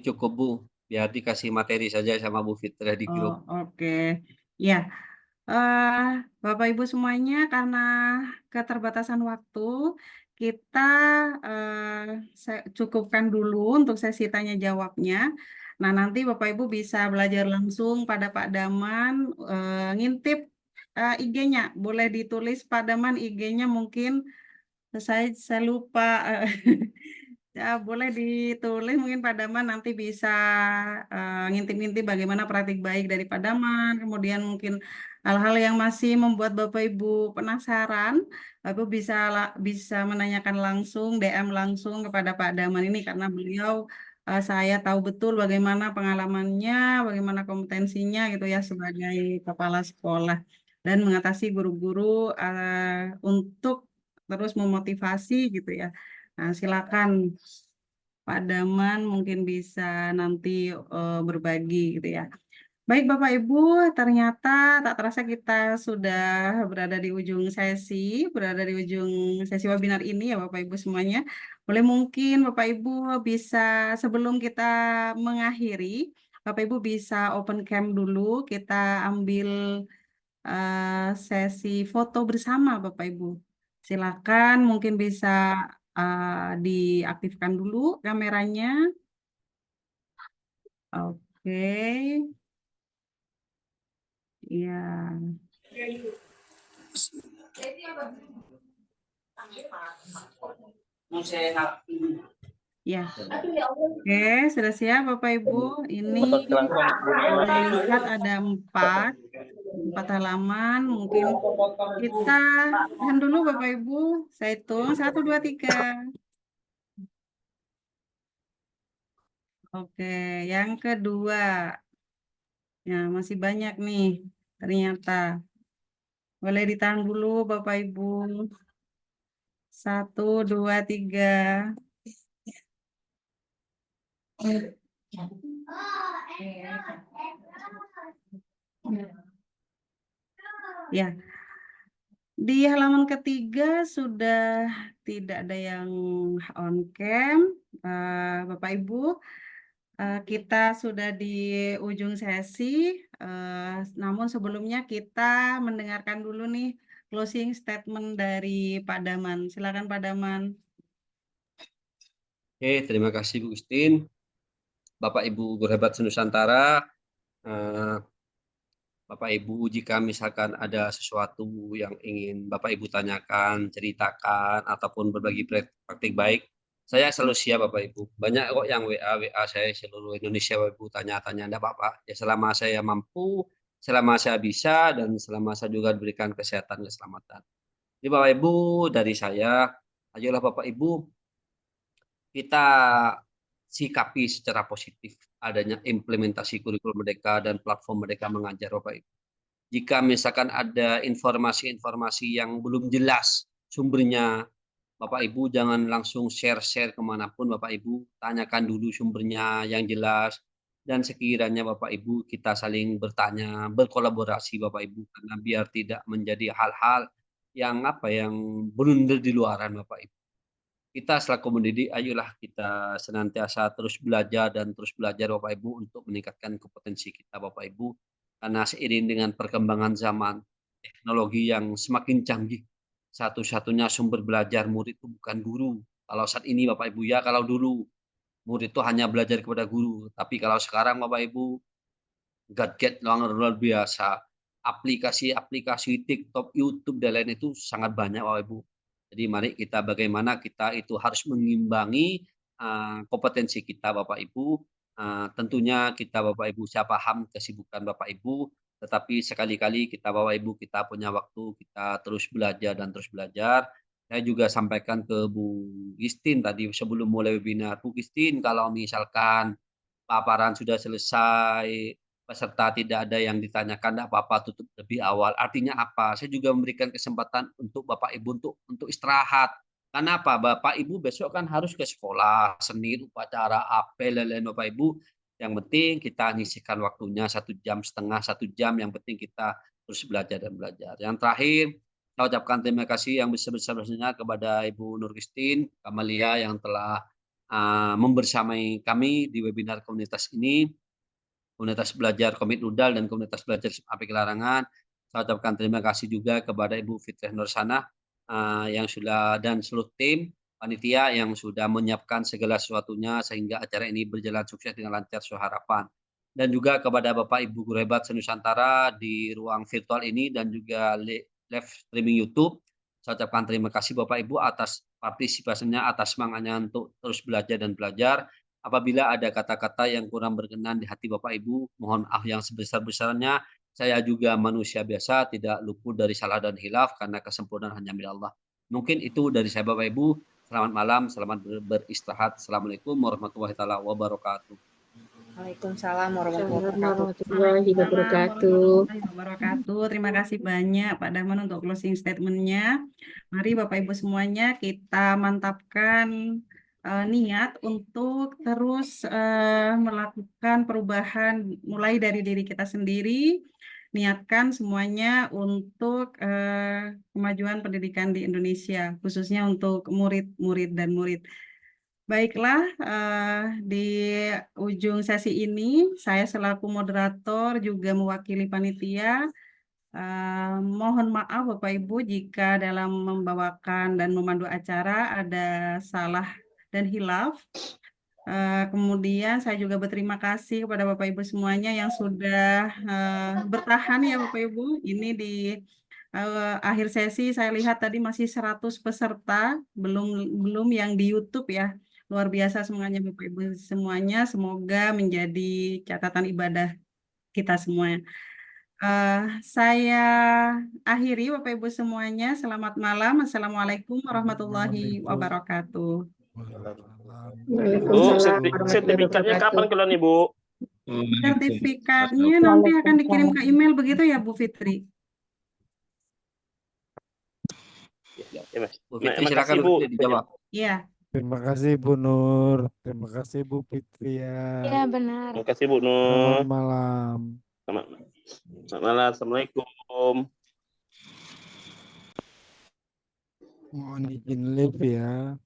Cukup Bu, biar dikasih materi saja sama Bu Fitrah di Oh, grup. oke. Ya, eh, Bapak Ibu semuanya, karena keterbatasan waktu, kita cukupkan dulu untuk sesi tanya jawabnya. Nah, nanti Bapak Ibu bisa belajar langsung pada Pak Daman, ngintip IG-nya. Boleh ditulis Pak Daman IG-nya mungkin saya lupa. Ya, boleh ditulis mungkin Pak Daman nanti bisa ngintip-ngintip bagaimana praktik baik dari Pak Daman, kemudian mungkin hal-hal yang masih membuat Bapak Ibu penasaran, Bapak Ibu bisa menanyakan langsung, DM langsung kepada Pak Daman ini karena beliau saya tahu betul bagaimana pengalamannya, bagaimana kompetensinya gitu ya sebagai kepala sekolah dan mengatasi guru-guru untuk terus memotivasi gitu ya. Nah, silakan Pak Daman mungkin bisa nanti berbagi gitu ya. Baik Bapak Ibu, ternyata tak terasa kita sudah berada di ujung sesi webinar ini ya Bapak Ibu semuanya. Boleh mungkin Bapak Ibu bisa sebelum kita mengakhiri, Bapak Ibu bisa open cam dulu, kita ambil sesi foto bersama Bapak Ibu. Silakan mungkin bisa diaktifkan dulu kameranya. Oke. Ya. Ya. Oke, sudah siap Bapak Ibu. Ini saya lihat ada empat halaman. Mungkin kita tahan dulu Bapak Ibu. Saya hitung 1, 2, 3. Oke, yang kedua. Ya, masih banyak nih ternyata. Boleh ditahan dulu Bapak Ibu. 1, 2, 3. Ya, di halaman ketiga sudah tidak ada yang on cam. Bapak Ibu, kita sudah di ujung sesi. Namun sebelumnya kita mendengarkan dulu nih closing statement dari Pak Daman. Silakan Pak Daman. Oke, terima kasih Bu Justin. Bapak Ibu guru hebat Nusantara, Bapak Ibu jika misalkan ada sesuatu yang ingin Bapak Ibu tanyakan, ceritakan, ataupun berbagi praktik baik, saya selalu siap Bapak Ibu. Banyak kok yang WA saya seluruh Indonesia Bapak Ibu tanya-tanya, enggak apa-apa. Ya selama saya mampu, selama saya bisa, dan selama saya juga diberikan kesehatan dan keselamatan. Jadi Bapak Ibu dari saya, ayolah Bapak Ibu kita sikapi secara positif adanya implementasi kurikulum Merdeka dan platform Merdeka Mengajar Bapak Ibu. Jika misalkan ada informasi-informasi yang belum jelas sumbernya, Bapak Ibu jangan langsung share-share kemanapun Bapak Ibu, tanyakan dulu sumbernya yang jelas, dan sekiranya Bapak Ibu kita saling bertanya, berkolaborasi Bapak Ibu, karena biar tidak menjadi hal-hal yang yang blunder di luaran Bapak Ibu. Kita selaku pendidik, ayolah kita senantiasa terus belajar dan terus belajar Bapak Ibu untuk meningkatkan kompetensi kita Bapak Ibu. Karena seiring dengan perkembangan zaman, teknologi yang semakin canggih, satu-satunya sumber belajar murid itu bukan guru. Kalau saat ini Bapak Ibu ya, kalau dulu murid itu hanya belajar kepada guru. Tapi kalau sekarang Bapak Ibu, gadget luar biasa. Aplikasi-aplikasi TikTok, YouTube, dan lain itu sangat banyak Bapak Ibu. Jadi mari kita bagaimana kita itu harus mengimbangi kompetensi kita Bapak Ibu. Tentunya kita Bapak Ibu saya paham kesibukan Bapak Ibu, tetapi sekali-kali kita Bapak Ibu kita punya waktu, kita terus belajar dan terus belajar. Saya juga sampaikan ke Bu Gistin tadi sebelum mulai webinar, Bu Gistin kalau misalkan paparan sudah selesai, peserta tidak ada yang ditanyakan, enggak apa-apa tutup lebih awal. Artinya apa? Saya juga memberikan kesempatan untuk Bapak Ibu untuk istirahat. Karena apa? Bapak Ibu besok kan harus ke sekolah, seni, upacara, apel, lain-lain Bapak Ibu. Yang penting kita nyisihkan waktunya 1,5 jam, 1 jam. Yang penting kita terus belajar dan belajar. Yang terakhir, saya ucapkan terima kasih yang besar-besarnya kepada Ibu Nur Christine Kamalia yang telah membersamai kami di webinar komunitas ini, komunitas belajar Komit Nudal dan komunitas belajar APK Larangan. Saya ucapkan terima kasih juga kepada Ibu Fitriah Nursanah yang sudah dan seluruh tim panitia yang sudah menyiapkan segala sesuatunya sehingga acara ini berjalan sukses dengan lancar sesuai harapan. Dan juga kepada Bapak Ibu guru hebat se-Nusantara di ruang virtual ini dan juga live streaming YouTube. Saya ucapkan terima kasih Bapak Ibu atas partisipasinya, atas semangatnya untuk terus belajar dan belajar. Apabila ada kata-kata yang kurang berkenan di hati Bapak Ibu, mohon maaf yang sebesar-besarnya. Saya juga manusia biasa, tidak luput dari salah dan hilaf karena kesempurnaan hanya milik Allah. Mungkin itu dari saya Bapak Ibu. Selamat malam, selamat beristirahat. Assalamualaikum warahmatullahi wabarakatuh. Waalaikumsalam warahmatullahi wabarakatuh. Warahmatullahi wabarakatuh. Terima kasih banyak Pak Dahman untuk closing statement-nya. Mari Bapak Ibu semuanya kita mantapkan niat untuk terus melakukan perubahan mulai dari diri kita sendiri. Niatkan semuanya untuk kemajuan pendidikan di Indonesia, khususnya untuk murid-murid dan murid. Baiklah, di ujung sesi ini saya selaku moderator juga mewakili panitia. Mohon maaf Bapak Ibu jika dalam membawakan dan memandu acara ada salah dan hilaf. Kemudian saya juga berterima kasih kepada Bapak Ibu semuanya yang sudah bertahan ya Bapak Ibu. Ini di akhir sesi saya lihat tadi masih 100 peserta, belum yang di YouTube ya. Luar biasa semuanya Bapak Ibu semuanya. Semoga menjadi catatan ibadah kita semuanya. Saya akhiri Bapak Ibu semuanya. Selamat malam. Assalamualaikum warahmatullahi wabarakatuh. Bu, sertifikatnya kapan keluar nih, Bu? Sertifikatnya nanti akan dikirim ke email begitu ya Bu Fitri? Bu Fitri, Makasih, silakan Bu. dijawab. Iya. Terima kasih Bu Nur. Terima kasih Bu Fitria. Iya benar. Terima kasih Bu Selamat Nur. malam. Selamat malam. Assalamualaikum. Mohon izin live ya.